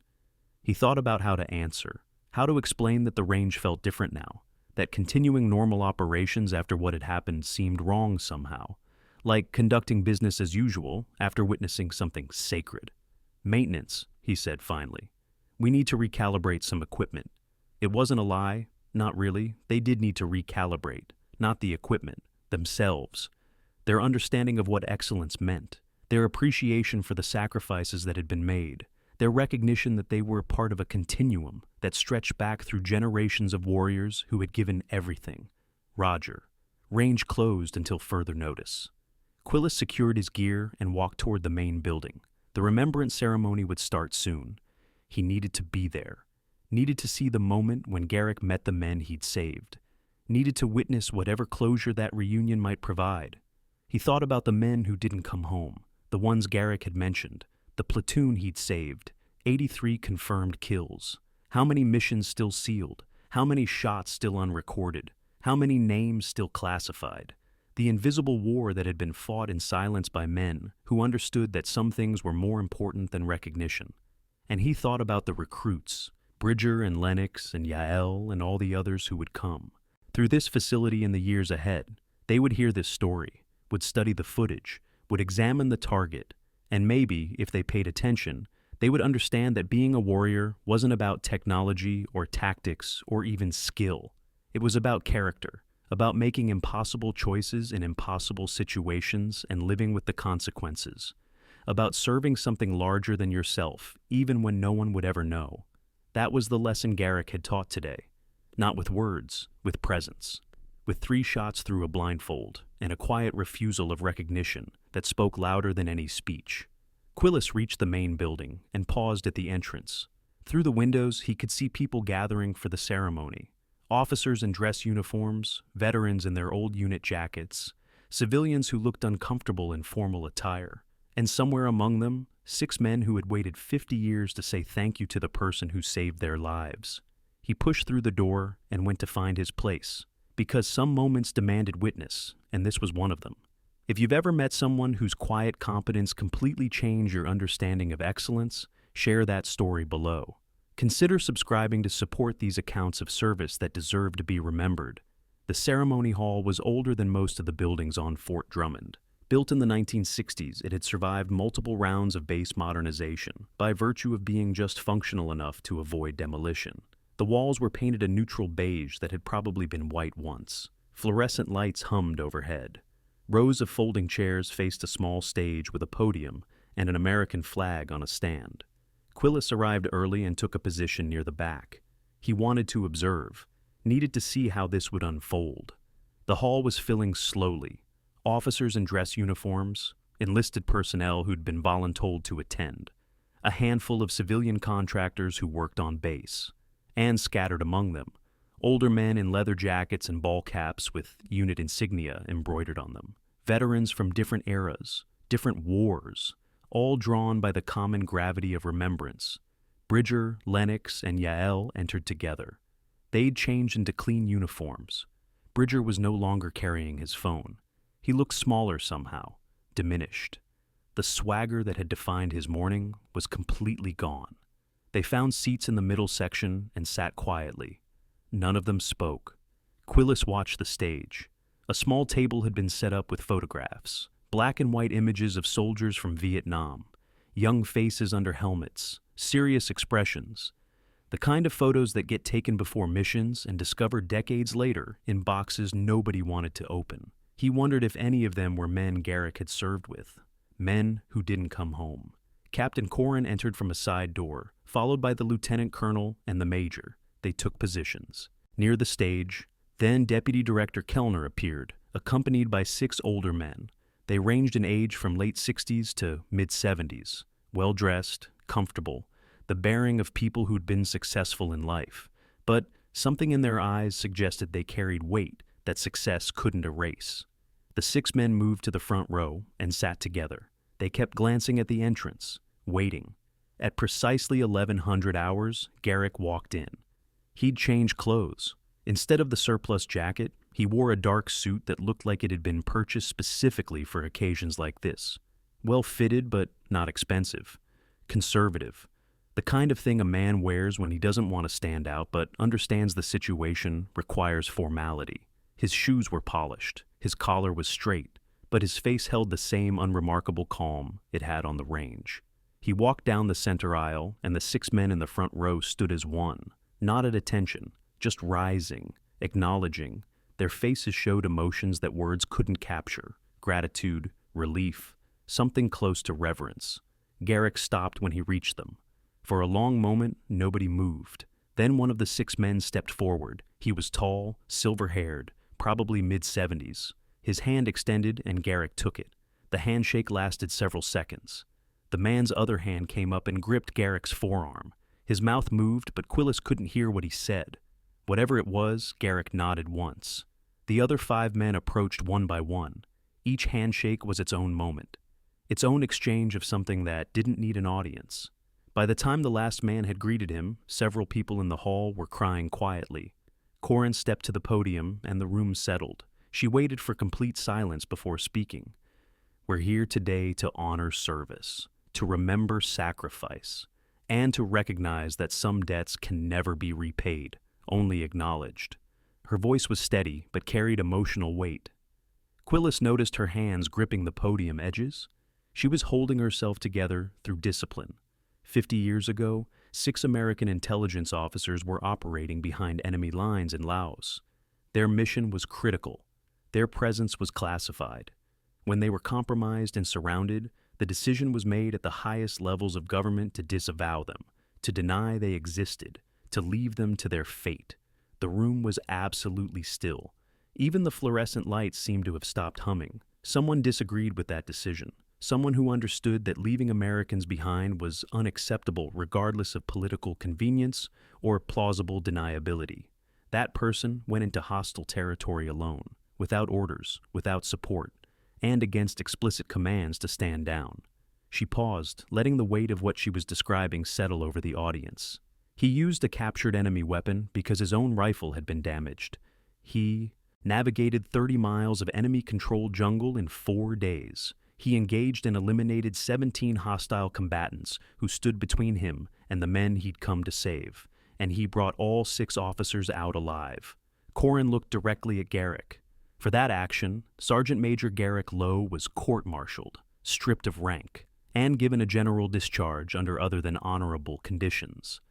He thought about how to answer, how to explain that the range felt different now, that continuing normal operations after what had happened seemed wrong somehow, like conducting business as usual after witnessing something sacred. "Maintenance," he said finally. "We need to recalibrate some equipment." It wasn't a lie, not really. They did need to recalibrate, not the equipment, themselves. Their understanding of what excellence meant, their appreciation for the sacrifices that had been made, their recognition that they were part of a continuum that stretched back through generations of warriors who had given everything. Roger. Range closed until further notice. Quillis secured his gear and walked toward the main building. The remembrance ceremony would start soon. He needed to be there. Needed to see the moment when Garrick met the men he'd saved. Needed to witness whatever closure that reunion might provide. He thought about the men who didn't come home, the ones Garrick had mentioned, the platoon he'd saved, 83 confirmed kills. How many missions still sealed? How many shots still unrecorded? How many names still classified? The invisible war that had been fought in silence by men who understood that some things were more important than recognition. And he thought about the recruits, Bridger and Lennox and Yael and all the others who would come. Through this facility in the years ahead, they would hear this story, would study the footage, would examine the target, and maybe, if they paid attention, they would understand that being a warrior wasn't about technology or tactics or even skill. It was about character, about making impossible choices in impossible situations and living with the consequences, about serving something larger than yourself, even when no one would ever know. That was the lesson Garrick had taught today. Not with words, with presence. With 3 shots through a blindfold and a quiet refusal of recognition that spoke louder than any speech. Quillis reached the main building and paused at the entrance. Through the windows, he could see people gathering for the ceremony. Officers in dress uniforms, veterans in their old unit jackets, civilians who looked uncomfortable in formal attire, and somewhere among them, 6 men who had waited 50 years to say thank you to the person who saved their lives. He pushed through the door and went to find his place, because some moments demanded witness, and this was one of them. If you've ever met someone whose quiet competence completely changed your understanding of excellence, share that story below. Consider subscribing to support these accounts of service that deserve to be remembered. The ceremony hall was older than most of the buildings on Fort Drummond. Built in the 1960s, it had survived multiple rounds of base modernization by virtue of being just functional enough to avoid demolition. The walls were painted a neutral beige that had probably been white once. Fluorescent lights hummed overhead. Rows of folding chairs faced a small stage with a podium and an American flag on a stand. Quillis arrived early and took a position near the back. He wanted to observe, needed to see how this would unfold. The hall was filling slowly. Officers in dress uniforms, enlisted personnel who'd been voluntold to attend, a handful of civilian contractors who worked on base, and scattered among them, older men in leather jackets and ball caps with unit insignia embroidered on them, veterans from different eras, different wars, all drawn by the common gravity of remembrance. Bridger, Lennox, and Yael entered together. They'd changed into clean uniforms. Bridger was no longer carrying his phone. He looked smaller somehow, diminished. The swagger that had defined his morning was completely gone. They found seats in the middle section and sat quietly. None of them spoke. Quillis watched the stage. A small table had been set up with photographs, black and white images of soldiers from Vietnam, young faces under helmets, serious expressions, the kind of photos that get taken before missions and discovered decades later in boxes nobody wanted to open. He wondered if any of them were men Garrick had served with, men who didn't come home. Captain Corin entered from a side door, followed by the lieutenant colonel and the major. They took positions. Near the stage, then Deputy Director Kellner appeared, accompanied by 6 older men. They ranged in age from late 60s to mid-70s, well-dressed, comfortable, the bearing of people who'd been successful in life. But something in their eyes suggested they carried weight that success couldn't erase. The 6 men moved to the front row and sat together. They kept glancing at the entrance, waiting. At precisely 1100 hours, Garrick walked in. He'd changed clothes. Instead of the surplus jacket, he wore a dark suit that looked like it had been purchased specifically for occasions like this. Well-fitted, but not expensive. Conservative. The kind of thing a man wears when he doesn't want to stand out but understands the situation requires formality. His shoes were polished, his collar was straight, but his face held the same unremarkable calm it had on the range. He walked down the center aisle, and the 6 men in the front row stood as one, not at attention, just rising, acknowledging. Their faces showed emotions that words couldn't capture: gratitude, relief, something close to reverence. Garrick stopped when he reached them. For a long moment, nobody moved. Then one of the 6 men stepped forward. He was tall, silver-haired, probably mid-70s. His hand extended and Garrick took it. The handshake lasted several seconds. The man's other hand came up and gripped Garrick's forearm. His mouth moved, but Quillis couldn't hear what he said. Whatever it was, Garrick nodded once. The other 5 men approached one by one. Each handshake was its own moment, its own exchange of something that didn't need an audience. By the time the last man had greeted him, several people in the hall were crying quietly. Corin stepped to the podium and the room settled. She waited for complete silence before speaking. We're here today to honor service, to remember sacrifice, and to recognize that some debts can never be repaid, only acknowledged. Her voice was steady, but carried emotional weight. Quillis noticed her hands gripping the podium edges. She was holding herself together through discipline. 50 years ago, 6 American intelligence officers were operating behind enemy lines in Laos. Their mission was critical. Their presence was classified. When they were compromised and surrounded, the decision was made at the highest levels of government to disavow them, to deny they existed, to leave them to their fate. The room was absolutely still. Even the fluorescent lights seemed to have stopped humming. Someone disagreed with that decision. Someone who understood that leaving Americans behind was unacceptable regardless of political convenience or plausible deniability. That person went into hostile territory alone, without orders, without support, and against explicit commands to stand down. She paused, letting the weight of what she was describing settle over the audience. He used a captured enemy weapon because his own rifle had been damaged. He navigated 30 miles of enemy-controlled jungle in 4 days. He engaged and eliminated 17 hostile combatants who stood between him and the men he'd come to save, and he brought all 6 officers out alive. Corin looked directly at Garrick. For that action, Sergeant Major Garrick Lowe was court-martialed, stripped of rank, and given a general discharge under other than honorable conditions.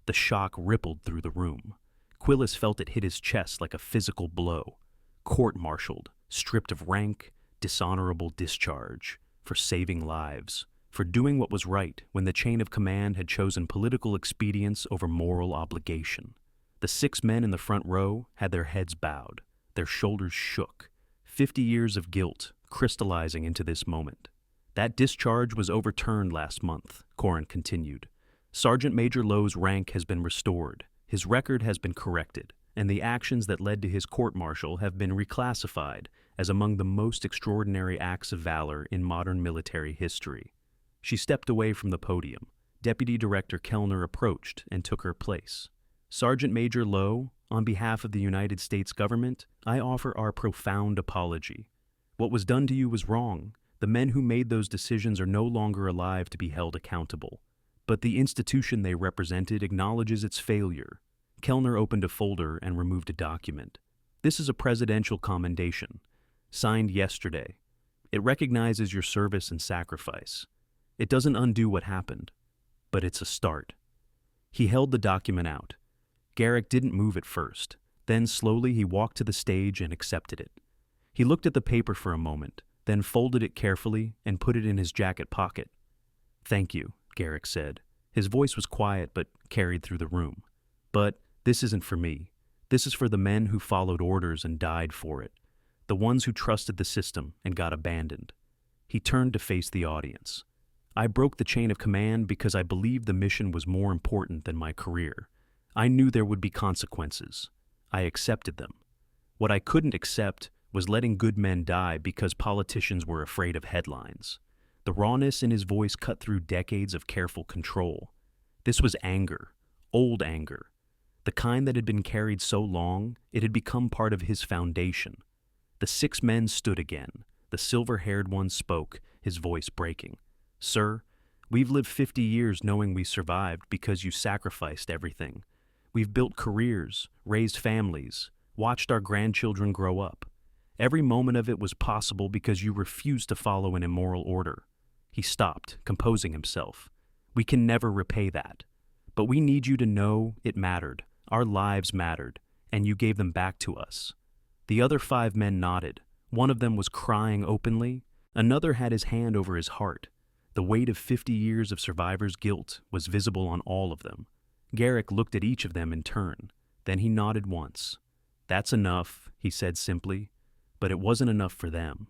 The shock rippled through the room. Quillis felt it hit his chest like a physical blow. Court-martialed, stripped of rank, dishonorable discharge, for saving lives, for doing what was right when the chain of command had chosen political expedience over moral obligation. The 6 men in the front row had their heads bowed, their shoulders shook, 50 years of guilt crystallizing into this moment. That discharge was overturned last month, Corin continued. Sergeant Major Lowe's rank has been restored, his record has been corrected, and the actions that led to his court-martial have been reclassified as among the most extraordinary acts of valor in modern military history. She stepped away from the podium. Deputy Director Kellner approached and took her place. Sergeant Major Lowe, on behalf of the United States government, I offer our profound apology. What was done to you was wrong. The men who made those decisions are no longer alive to be held accountable. But the institution they represented acknowledges its failure. Kellner opened a folder and removed a document. This is a presidential commendation, signed yesterday. It recognizes your service and sacrifice. It doesn't undo what happened, but it's a start. He held the document out. Garrick didn't move at first. Then slowly he walked to the stage and accepted it. He looked at the paper for a moment, then folded it carefully and put it in his jacket pocket. "Thank you," Garrick said. His voice was quiet but carried through the room. "But this isn't for me. This is for the men who followed orders and died for it. The ones who trusted the system and got abandoned." He turned to face the audience. "I broke the chain of command because I believed the mission was more important than my career. I knew there would be consequences. I accepted them. What I couldn't accept was letting good men die because politicians were afraid of headlines." The rawness in his voice cut through decades of careful control. This was anger, old anger. The kind that had been carried so long, it had become part of his foundation. The 6 men stood again. The silver-haired one spoke, his voice breaking. "Sir, we've lived 50 years knowing we survived because you sacrificed everything. We've built careers, raised families, watched our grandchildren grow up. Every moment of it was possible because you refused to follow an immoral order." He stopped, composing himself. "We can never repay that. But we need you to know it mattered. Our lives mattered, and you gave them back to us." The other 5 men nodded. One of them was crying openly. Another had his hand over his heart. The weight of 50 years of survivors' guilt was visible on all of them. Garrick looked at each of them in turn. Then he nodded once. "That's enough," he said simply. But it wasn't enough for them.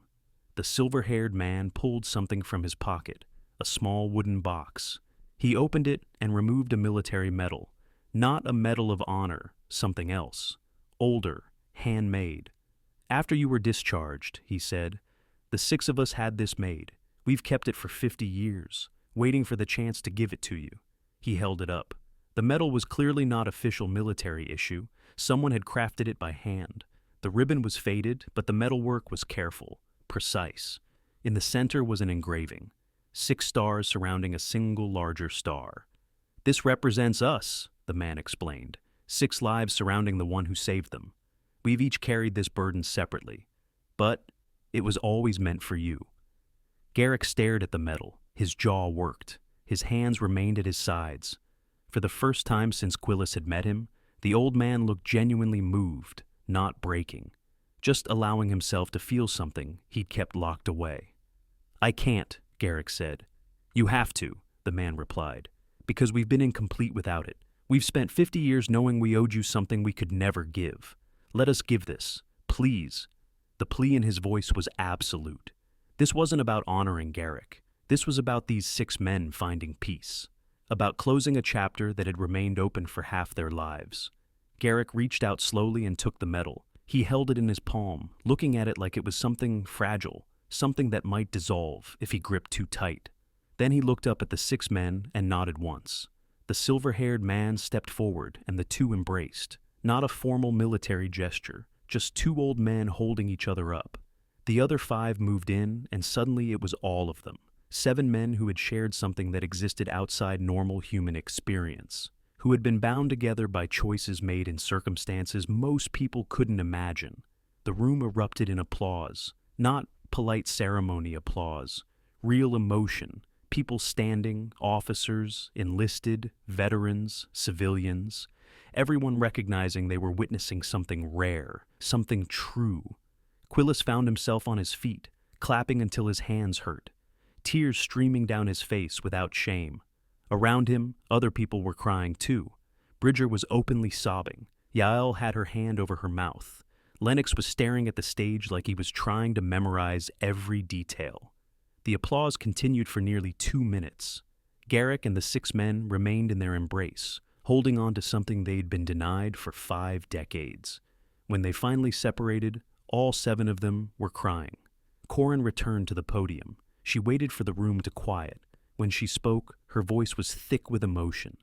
The silver-haired man pulled something from his pocket, a small wooden box. He opened it and removed a military medal. Not a Medal of Honor, something else. Older, handmade. "After you were discharged," he said, "the 6 of us had this made. We've kept it for 50 years, waiting for the chance to give it to you." He held it up. The medal was clearly not official military issue. Someone had crafted it by hand. The ribbon was faded, but the metalwork was careful, precise. In the center was an engraving, 6 stars surrounding a single larger star. "This represents us," the man explained. 6 lives surrounding the one who saved them. We've each carried this burden separately, but it was always meant for you." Garrick stared at the medal. His jaw worked. His hands remained at his sides. For the first time since Quillis had met him, the old man looked genuinely moved, not breaking, just allowing himself to feel something he'd kept locked away. "I can't," Garrick said. "You have to," the man replied, "because we've been incomplete without it. We've spent 50 years knowing we owed you something we could never give. Let us give this, please." The plea in his voice was absolute. This wasn't about honoring Garrick. This was about these 6 men finding peace, about closing a chapter that had remained open for half their lives. Garrick reached out slowly and took the medal. He held it in his palm, looking at it like it was something fragile, something that might dissolve if he gripped too tight. Then he looked up at the 6 men and nodded once. The silver-haired man stepped forward and the 2 embraced. Not a formal military gesture, just 2 old men holding each other up. The other 5 moved in, and suddenly it was all of them. 7 men who had shared something that existed outside normal human experience, who had been bound together by choices made in circumstances most people couldn't imagine. The room erupted in applause, not polite ceremony applause, real emotion. People standing, officers, enlisted, veterans, civilians, everyone recognizing they were witnessing something rare, something true. Quillis found himself on his feet, clapping until his hands hurt, tears streaming down his face without shame. Around him, other people were crying too. Bridger was openly sobbing. Yael had her hand over her mouth. Lennox was staring at the stage like he was trying to memorize every detail. The applause continued for nearly 2 minutes. Garrick and the 6 men remained in their embrace, holding on to something they'd been denied for 5 decades. When they finally separated, all 7 of them were crying. Corin returned to the podium. She waited for the room to quiet. When she spoke, her voice was thick with emotion.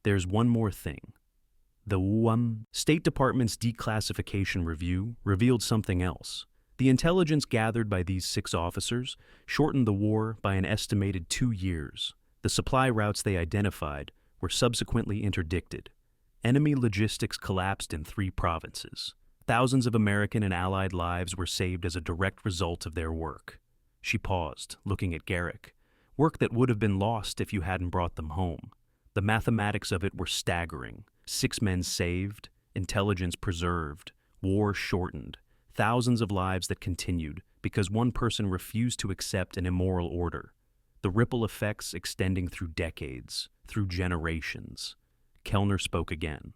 "There's one more thing. The State Department's declassification review revealed something else. The intelligence gathered by these 6 officers shortened the war by an estimated 2 years. The supply routes they identified were subsequently interdicted. Enemy logistics collapsed in 3 provinces. Thousands of American and Allied lives were saved as a direct result of their work. She paused, looking at Garrick. Work that would have been lost if you hadn't brought them home. The mathematics of it were staggering. 6 men saved, intelligence preserved, war shortened, thousands of lives that continued because one person refused to accept an immoral order. The ripple effects extending through decades, through generations. Kellner spoke again.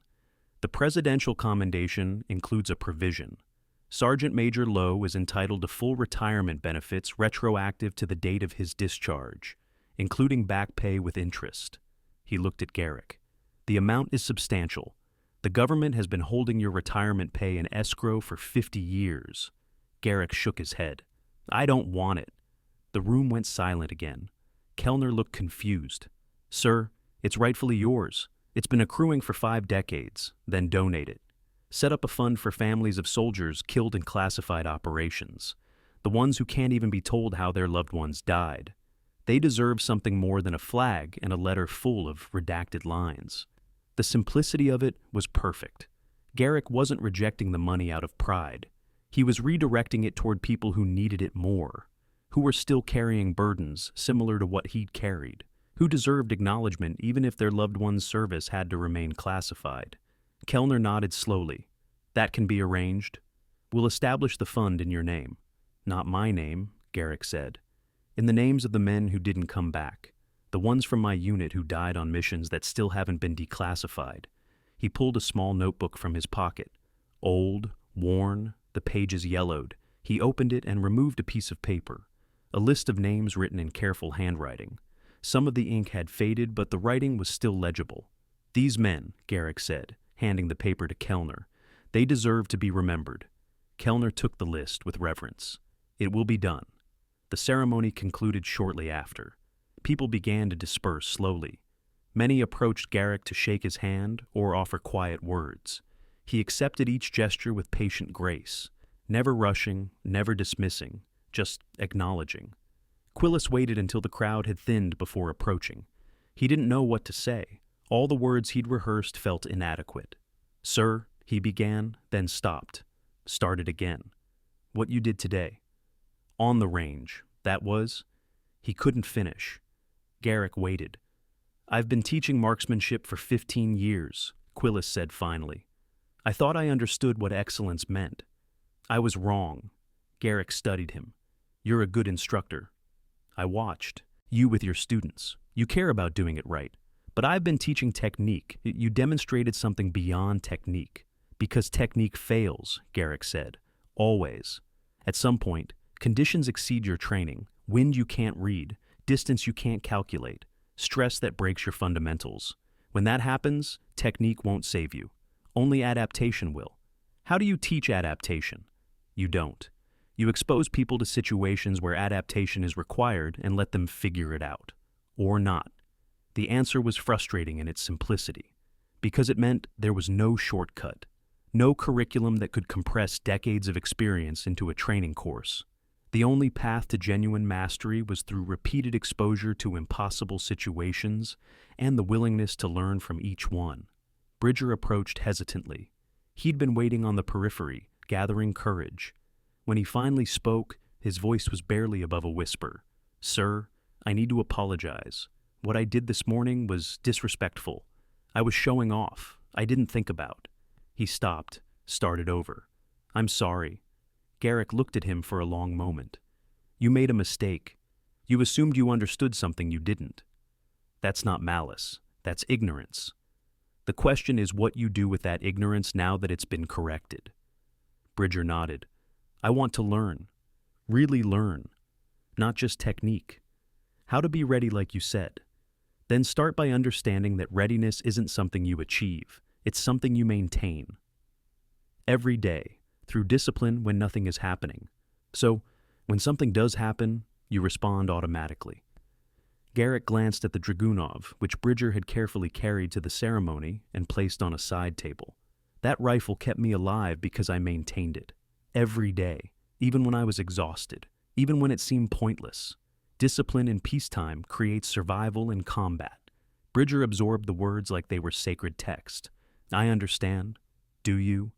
The presidential commendation includes a provision. Sergeant Major Lowe is entitled to full retirement benefits retroactive to the date of his discharge, including back pay with interest. He looked at Garrick. The amount is substantial. The government has been holding your retirement pay in escrow for 50 years. Garrick shook his head. I don't want it. The room went silent again. Kellner looked confused. Sir, it's rightfully yours. It's been accruing for 5 decades. Then donate it. Set up a fund for families of soldiers killed in classified operations. The ones who can't even be told how their loved ones died. They deserve something more than a flag and a letter full of redacted lines. The simplicity of it was perfect. Garrick wasn't rejecting the money out of pride. He was redirecting it toward people who needed it more, who were still carrying burdens similar to what he'd carried, who deserved acknowledgement even if their loved one's service had to remain classified. Kellner nodded slowly. That can be arranged. We'll establish the fund in your name. Not my name, Garrick said. In the names of the men who didn't come back. The ones from my unit who died on missions that still haven't been declassified. He pulled a small notebook from his pocket. Old, worn, the pages yellowed. He opened it and removed a piece of paper. A list of names written in careful handwriting. Some of the ink had faded, but the writing was still legible. These men, Garrick said, handing the paper to Kellner. They deserve to be remembered. Kellner took the list with reverence. It will be done. The ceremony concluded shortly after. People began to disperse slowly. Many approached Garrick to shake his hand or offer quiet words. He accepted each gesture with patient grace, never rushing, never dismissing, just acknowledging. Quillis waited until the crowd had thinned before approaching. He didn't know what to say. All the words he'd rehearsed felt inadequate. Sir, he began, then stopped. Started again. What you did today. On the range, that was. He couldn't finish. Garrick waited. I've been teaching marksmanship for 15 years, Quillis said finally. I thought I understood what excellence meant. I was wrong. Garrick studied him. You're a good instructor. I watched. You with your students. You care about doing it right. But I've been teaching technique. You demonstrated something beyond technique. Because technique fails, Garrick said. Always. At some point, conditions exceed your training. Wind you can't read. Distance you can't calculate. Stress that breaks your fundamentals. When that happens, technique won't save you. Only adaptation will. How do you teach adaptation? You don't. You expose people to situations where adaptation is required and let them figure it out. Or not. The answer was frustrating in its simplicity, because it meant there was no shortcut, no curriculum that could compress decades of experience into a training course. The only path to genuine mastery was through repeated exposure to impossible situations and the willingness to learn from each one. Bridger approached hesitantly. He'd been waiting on the periphery, gathering courage. When he finally spoke, his voice was barely above a whisper. Sir, I need to apologize. What I did this morning was disrespectful. I was showing off. I didn't think about. He stopped, started over. I'm sorry. Garrick looked at him for a long moment. You made a mistake. You assumed you understood something you didn't. That's not malice. That's ignorance. The question is what you do with that ignorance now that it's been corrected. Bridger nodded. I want to learn. Really learn. Not just technique. How to be ready like you said. Then start by understanding that readiness isn't something you achieve. It's something you maintain. Every day, through discipline when nothing is happening. So, when something does happen, you respond automatically. Garrick glanced at the Dragunov, which Bridger had carefully carried to the ceremony and placed on a side table. That rifle kept me alive because I maintained it. Every day, even when I was exhausted, even when it seemed pointless. Discipline in peacetime creates survival in combat. Bridger absorbed the words like they were sacred text. I understand. Do you?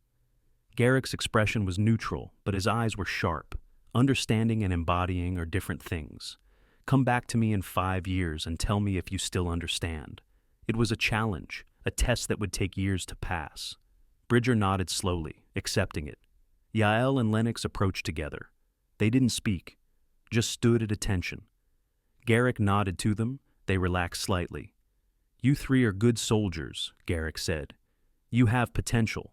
Garrick's expression was neutral, but his eyes were sharp. Understanding and embodying are different things. Come back to me in 5 years and tell me if you still understand. It was a challenge, a test that would take years to pass. Bridger nodded slowly, accepting it. Yael and Lennox approached together. They didn't speak, just stood at attention. Garrick nodded to them. They relaxed slightly. You three are good soldiers, Garrick said. You have potential.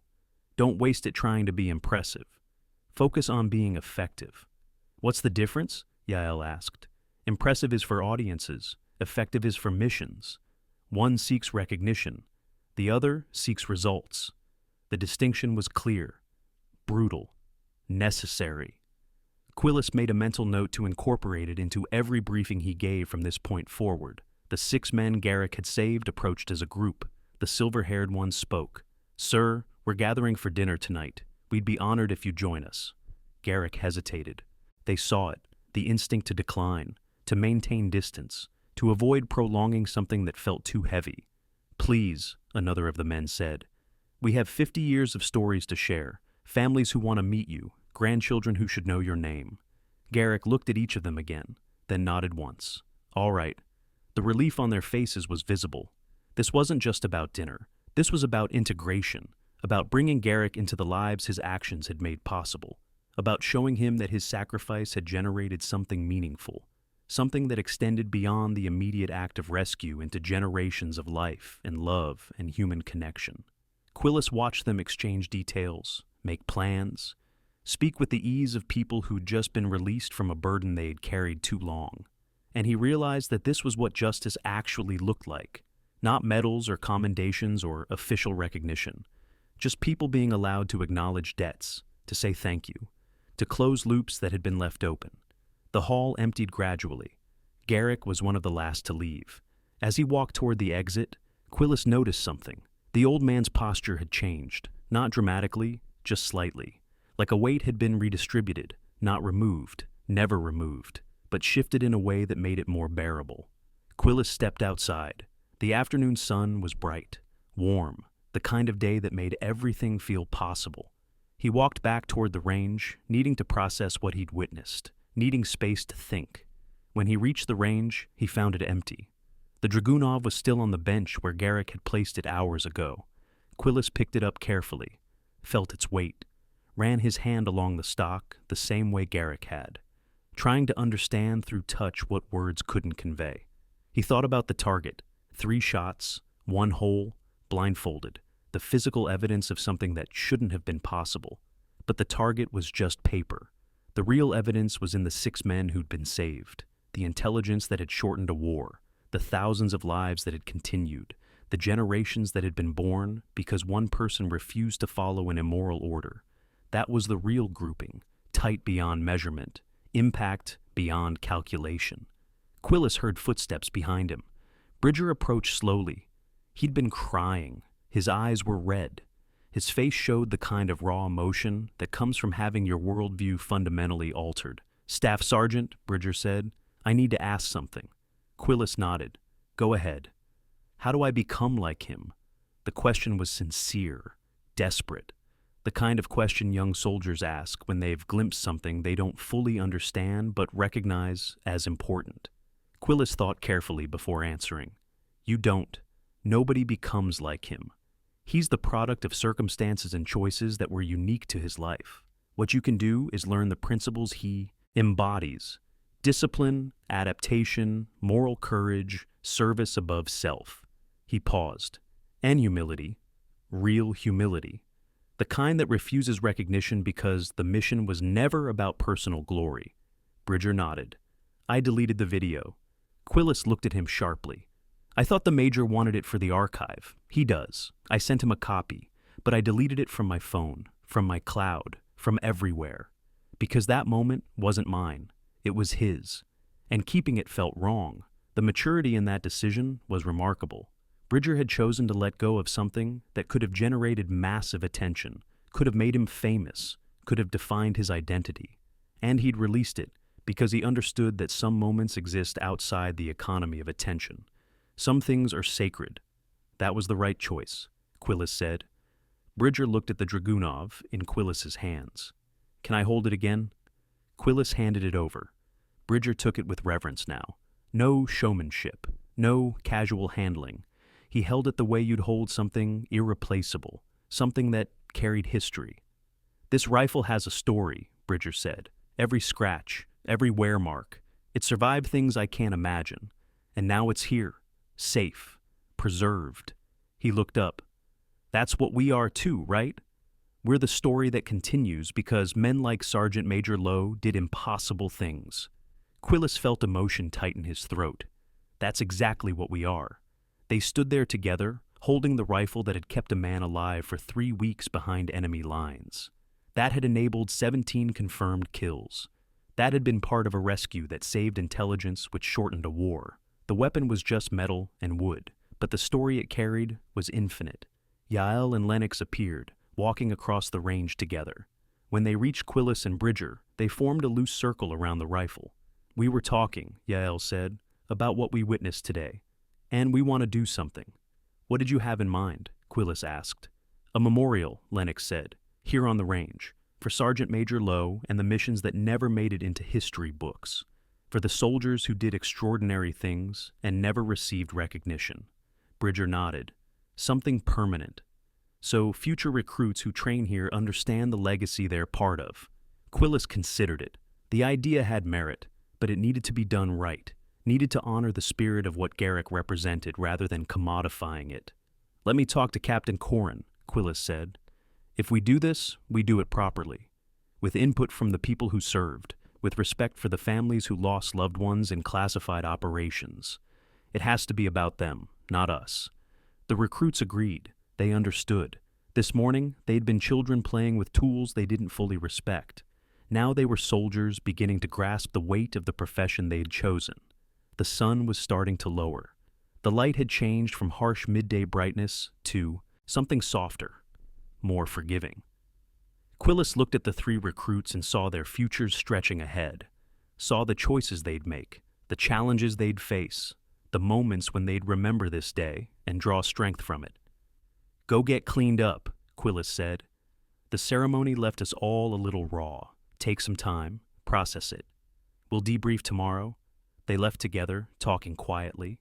Don't waste it trying to be impressive. Focus on being effective. What's the difference? Yael asked. Impressive is for audiences. Effective is for missions. One seeks recognition. The other seeks results. The distinction was clear. Brutal. Necessary. Quillis made a mental note to incorporate it into every briefing he gave from this point forward. The 6 men Garrick had saved approached as a group. The silver-haired one spoke. Sir, we're gathering for dinner tonight. We'd be honored if you'd join us. Garrick hesitated. They saw it, the instinct to decline, to maintain distance, to avoid prolonging something that felt too heavy. Please, another of the men said. We have 50 years of stories to share, families who want to meet you, grandchildren who should know your name. Garrick looked at each of them again, then nodded once. All right. The relief on their faces was visible. This wasn't just about dinner. This was about integration, about bringing Garrick into the lives his actions had made possible, about showing him that his sacrifice had generated something meaningful, something that extended beyond the immediate act of rescue into generations of life and love and human connection. Quillis watched them exchange details, make plans, speak with the ease of people who'd just been released from a burden they had carried too long. And he realized that this was what justice actually looked like. Not medals or commendations or official recognition. Just people being allowed to acknowledge debts, to say thank you, to close loops that had been left open. The hall emptied gradually. Garrick was one of the last to leave. As he walked toward the exit, Quillis noticed something. The old man's posture had changed, not dramatically, just slightly. Like a weight had been redistributed, not removed, never removed, but shifted in a way that made it more bearable. Quillis stepped outside. The afternoon sun was bright, warm, the kind of day that made everything feel possible. He walked back toward the range, needing to process what he'd witnessed, needing space to think. When he reached the range, he found it empty. The Dragunov was still on the bench where Garrick had placed it hours ago. Quillis picked it up carefully, felt its weight, ran his hand along the stock the same way Garrick had, trying to understand through touch what words couldn't convey. He thought about the target, 3 shots, 1 hole, blindfolded, the physical evidence of something that shouldn't have been possible. But the target was just paper. The real evidence was in the 6 men who'd been saved, the intelligence that had shortened a war, the thousands of lives that had continued, the generations that had been born because one person refused to follow an immoral order. That was the real grouping, tight beyond measurement, impact beyond calculation. Quillis heard footsteps behind him. Bridger approached slowly. He'd been crying. His eyes were red. His face showed the kind of raw emotion that comes from having your worldview fundamentally altered. Staff Sergeant, Bridger said, I need to ask something. Quillis nodded. Go ahead. How do I become like him? The question was sincere, desperate. The kind of question young soldiers ask when they've glimpsed something they don't fully understand but recognize as important. Quillis thought carefully before answering. You don't. Nobody becomes like him. He's the product of circumstances and choices that were unique to his life. What you can do is learn the principles he embodies. Discipline, adaptation, moral courage, service above self. He paused. And humility. Real humility. The kind that refuses recognition because the mission was never about personal glory. Bridger nodded. I deleted the video. Quillis looked at him sharply. I thought the Major wanted it for the archive. He does. I sent him a copy, but I deleted it from my phone, from my cloud, from everywhere. Because that moment wasn't mine. It was his. And keeping it felt wrong. The maturity in that decision was remarkable. Bridger had chosen to let go of something that could have generated massive attention, could have made him famous, could have defined his identity. And he'd released it because he understood that some moments exist outside the economy of attention. Some things are sacred. That was the right choice, Quillis said. Bridger looked at the Dragunov in Quillis's hands. Can I hold it again? Quillis handed it over. Bridger took it with reverence now. No showmanship, no casual handling. He held it the way you'd hold something irreplaceable, something that carried history. This rifle has a story, Bridger said. Every scratch, every wear mark. It survived things I can't imagine. And now it's here, safe, preserved. He looked up. That's what we are too, right? We're the story that continues because men like Sergeant Major Lowe did impossible things. Quillis felt emotion tighten his throat. That's exactly what we are. They stood there together, holding the rifle that had kept a man alive for 3 weeks behind enemy lines. That had enabled 17 confirmed kills. That had been part of a rescue that saved intelligence which shortened a war. The weapon was just metal and wood, but the story it carried was infinite. Yael and Lennox appeared, walking across the range together. When they reached Quillis and Bridger, they formed a loose circle around the rifle. We were talking, Yael said, about what we witnessed today. And we want to do something. What did you have in mind? Quillis asked. A memorial, Lennox said, here on the range, for Sergeant Major Lowe and the missions that never made it into history books, for the soldiers who did extraordinary things and never received recognition. Bridger nodded. Something permanent. So future recruits who train here understand the legacy they're part of. Quillis considered it. The idea had merit, but it needed to be done right, needed to honor the spirit of what Garrick represented rather than commodifying it. Let me talk to Captain Corrin, Quillis said. If we do this, we do it properly, with input from the people who served, with respect for the families who lost loved ones in classified operations. It has to be about them, not us. The recruits agreed. They understood. This morning, they'd been children playing with tools they didn't fully respect. Now they were soldiers beginning to grasp the weight of the profession they'd chosen. The sun was starting to lower. The light had changed from harsh midday brightness to something softer, more forgiving. Quillis looked at the 3 recruits and saw their futures stretching ahead, saw the choices they'd make, the challenges they'd face, the moments when they'd remember this day and draw strength from it. Go get cleaned up, Quillis said. The ceremony left us all a little raw. Take some time, process it. We'll debrief tomorrow. They left together, talking quietly.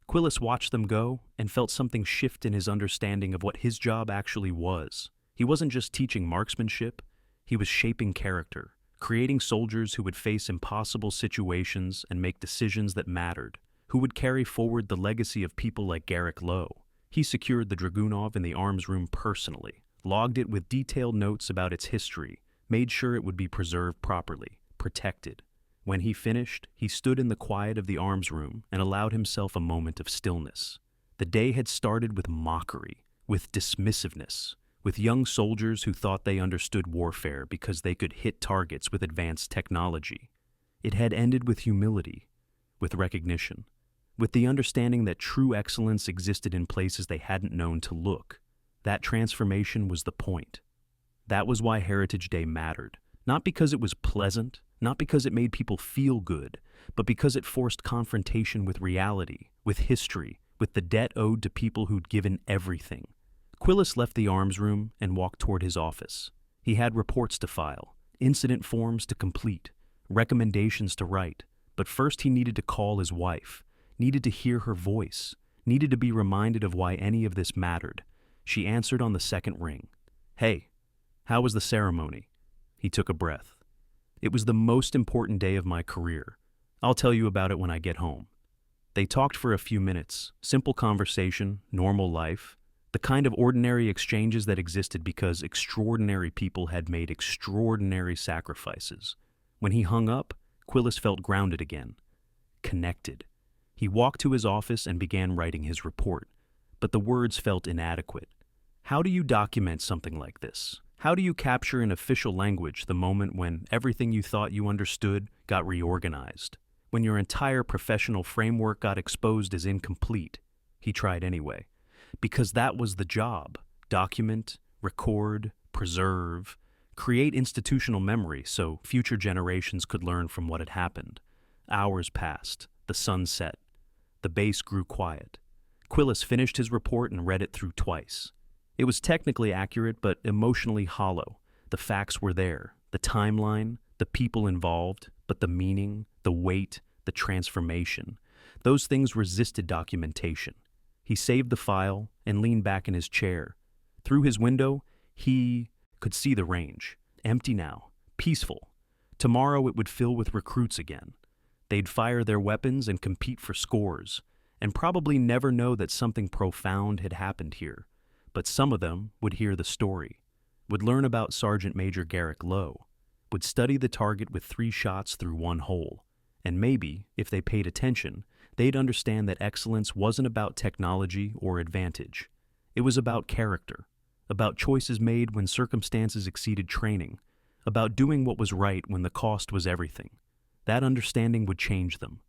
Quillis watched them go and felt something shift in his understanding of what his job actually was. He wasn't just teaching marksmanship, he was shaping character, creating soldiers who would face impossible situations and make decisions that mattered, who would carry forward the legacy of people like Garrick Lowe. He secured the Dragunov in the arms room personally, logged it with detailed notes about its history, made sure it would be preserved properly, protected. When he finished, he stood in the quiet of the arms room and allowed himself a moment of stillness. The day had started with mockery, with dismissiveness, with young soldiers who thought they understood warfare because they could hit targets with advanced technology. It had ended with humility, with recognition, with the understanding that true excellence existed in places they hadn't known to look. That transformation was the point. That was why Heritage Day mattered. Not because it was pleasant, not because it made people feel good, but because it forced confrontation with reality, with history, with the debt owed to people who'd given everything. Quillis left the arms room and walked toward his office. He had reports to file, incident forms to complete, recommendations to write, but first he needed to call his wife, needed to hear her voice, needed to be reminded of why any of this mattered. She answered on the second ring. Hey, how was the ceremony? He took a breath. It was the most important day of my career. I'll tell you about it when I get home. They talked for a few minutes, simple conversation, normal life, the kind of ordinary exchanges that existed because extraordinary people had made extraordinary sacrifices. When he hung up, Quillis felt grounded again, connected. He walked to his office and began writing his report, but the words felt inadequate. How do you document something like this? How do you capture in official language the moment when everything you thought you understood got reorganized? when your entire professional framework got exposed as incomplete. He tried anyway. Because that was the job. Document, record, preserve, create institutional memory so future generations could learn from what had happened. Hours passed. The sun set. The base grew quiet. Quillis finished his report and read it through twice. It was technically accurate, but emotionally hollow. The facts were there, the timeline, the people involved, but the meaning, the weight, the transformation. Those things resisted documentation. He saved the file and leaned back in his chair. Through his window, he could see the range. Empty now, peaceful. Tomorrow it would fill with recruits again. They'd fire their weapons and compete for scores, and probably never know that something profound had happened here. But some of them would hear the story, would learn about Sergeant Major Garrick Lowe, would study the target with 3 shots through 1 hole, and maybe, if they paid attention, they'd understand that excellence wasn't about technology or advantage. It was about character, about choices made when circumstances exceeded training, about doing what was right when the cost was everything. That understanding would change them,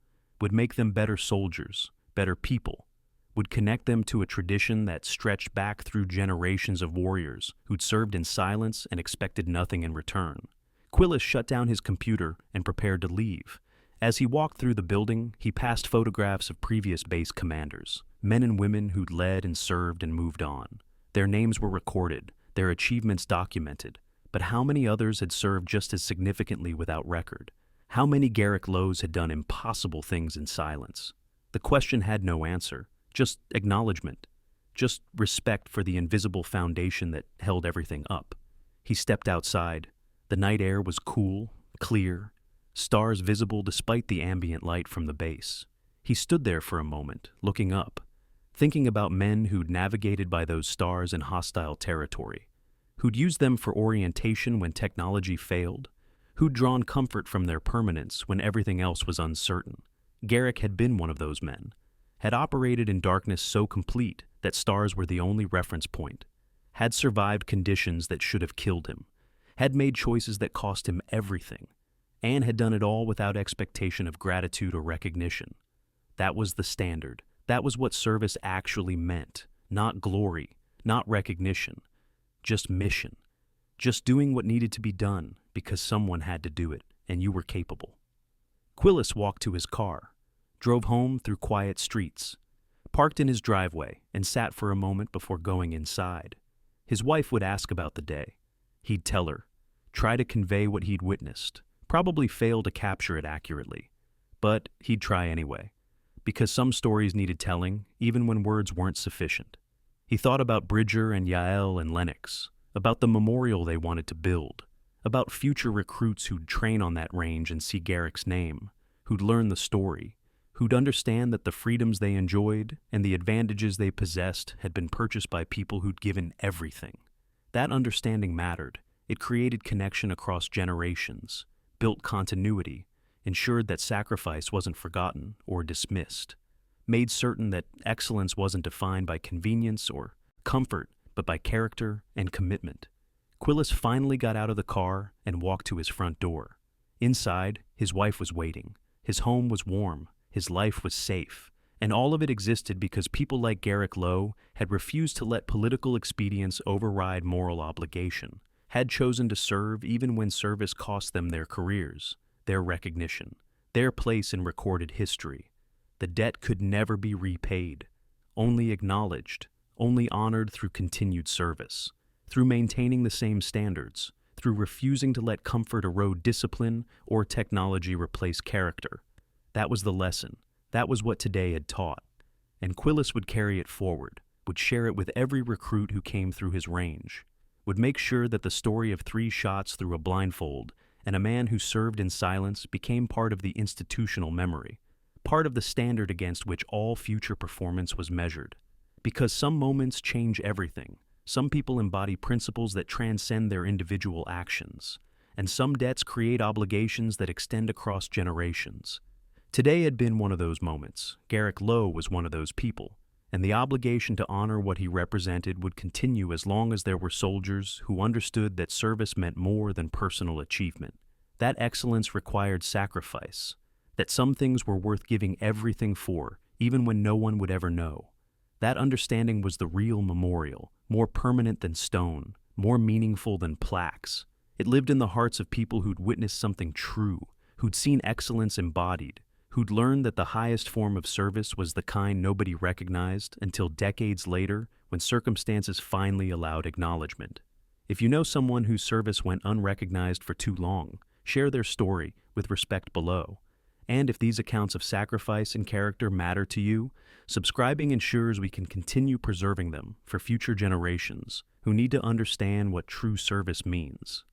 would make them better soldiers, better people, would connect them to a tradition that stretched back through generations of warriors who'd served in silence and expected nothing in return. Quillis shut down his computer and prepared to leave. As he walked through the building, he passed photographs of previous base commanders, men and women who'd led and served and moved on. Their names were recorded, their achievements documented, but how many others had served just as significantly without record? How many Garrick Lowes had done impossible things in silence? The question had no answer. Just acknowledgement, just respect for the invisible foundation that held everything up. He stepped outside. The night air was cool, clear, stars visible despite the ambient light from the base. He stood there for a moment, looking up, thinking about men who'd navigated by those stars in hostile territory, who'd used them for orientation when technology failed, who'd drawn comfort from their permanence when everything else was uncertain. Garrick had been one of those men, had operated in darkness so complete that stars were the only reference point, had survived conditions that should have killed him, had made choices that cost him everything, and had done it all without expectation of gratitude or recognition. That was the standard. That was what service actually meant. Not glory, not recognition, just mission. Just doing what needed to be done because someone had to do it, and you were capable. Quillis walked to his car, drove home through quiet streets, parked in his driveway, and sat for a moment before going inside. His wife would ask about the day. He'd tell her, try to convey what he'd witnessed, probably fail to capture it accurately. But he'd try anyway, because some stories needed telling, even when words weren't sufficient. He thought about Bridger and Yael and Lennox, about the memorial they wanted to build, about future recruits who'd train on that range and see Garrick's name, who'd learn the story, who'd understand that the freedoms they enjoyed and the advantages they possessed had been purchased by people who'd given everything. That understanding mattered. It created connection across generations, built continuity, ensured that sacrifice wasn't forgotten or dismissed, made certain that excellence wasn't defined by convenience or comfort, but by character and commitment. Quillis finally got out of the car and walked to his front door. Inside, his wife was waiting. His home was warm. His life was safe. And all of it existed because people like Garrick Lowe had refused to let political expedience override moral obligation, had chosen to serve even when service cost them their careers, their recognition, their place in recorded history. The debt could never be repaid, only acknowledged, only honored through continued service, through maintaining the same standards, through refusing to let comfort erode discipline or technology replace character. That was the lesson. That was what today had taught. And Quillis would carry it forward, would share it with every recruit who came through his range, would make sure that the story of 3 shots through a blindfold and a man who served in silence became part of the institutional memory, part of the standard against which all future performance was measured. Because some moments change everything. Some people embody principles that transcend their individual actions, and some debts create obligations that extend across generations. Today had been one of those moments. Garrick Lowe was one of those people, and the obligation to honor what he represented would continue as long as there were soldiers who understood that service meant more than personal achievement. That excellence required sacrifice. that some things were worth giving everything for, even when no one would ever know. That understanding was the real memorial, more permanent than stone, more meaningful than plaques. It lived in the hearts of people who'd witnessed something true, who'd seen excellence embodied, who'd learned that the highest form of service was the kind nobody recognized until decades later, when circumstances finally allowed acknowledgement. If you know someone whose service went unrecognized for too long, share their story with respect below. And if these accounts of sacrifice and character matter to you, subscribing ensures we can continue preserving them for future generations who need to understand what true service means.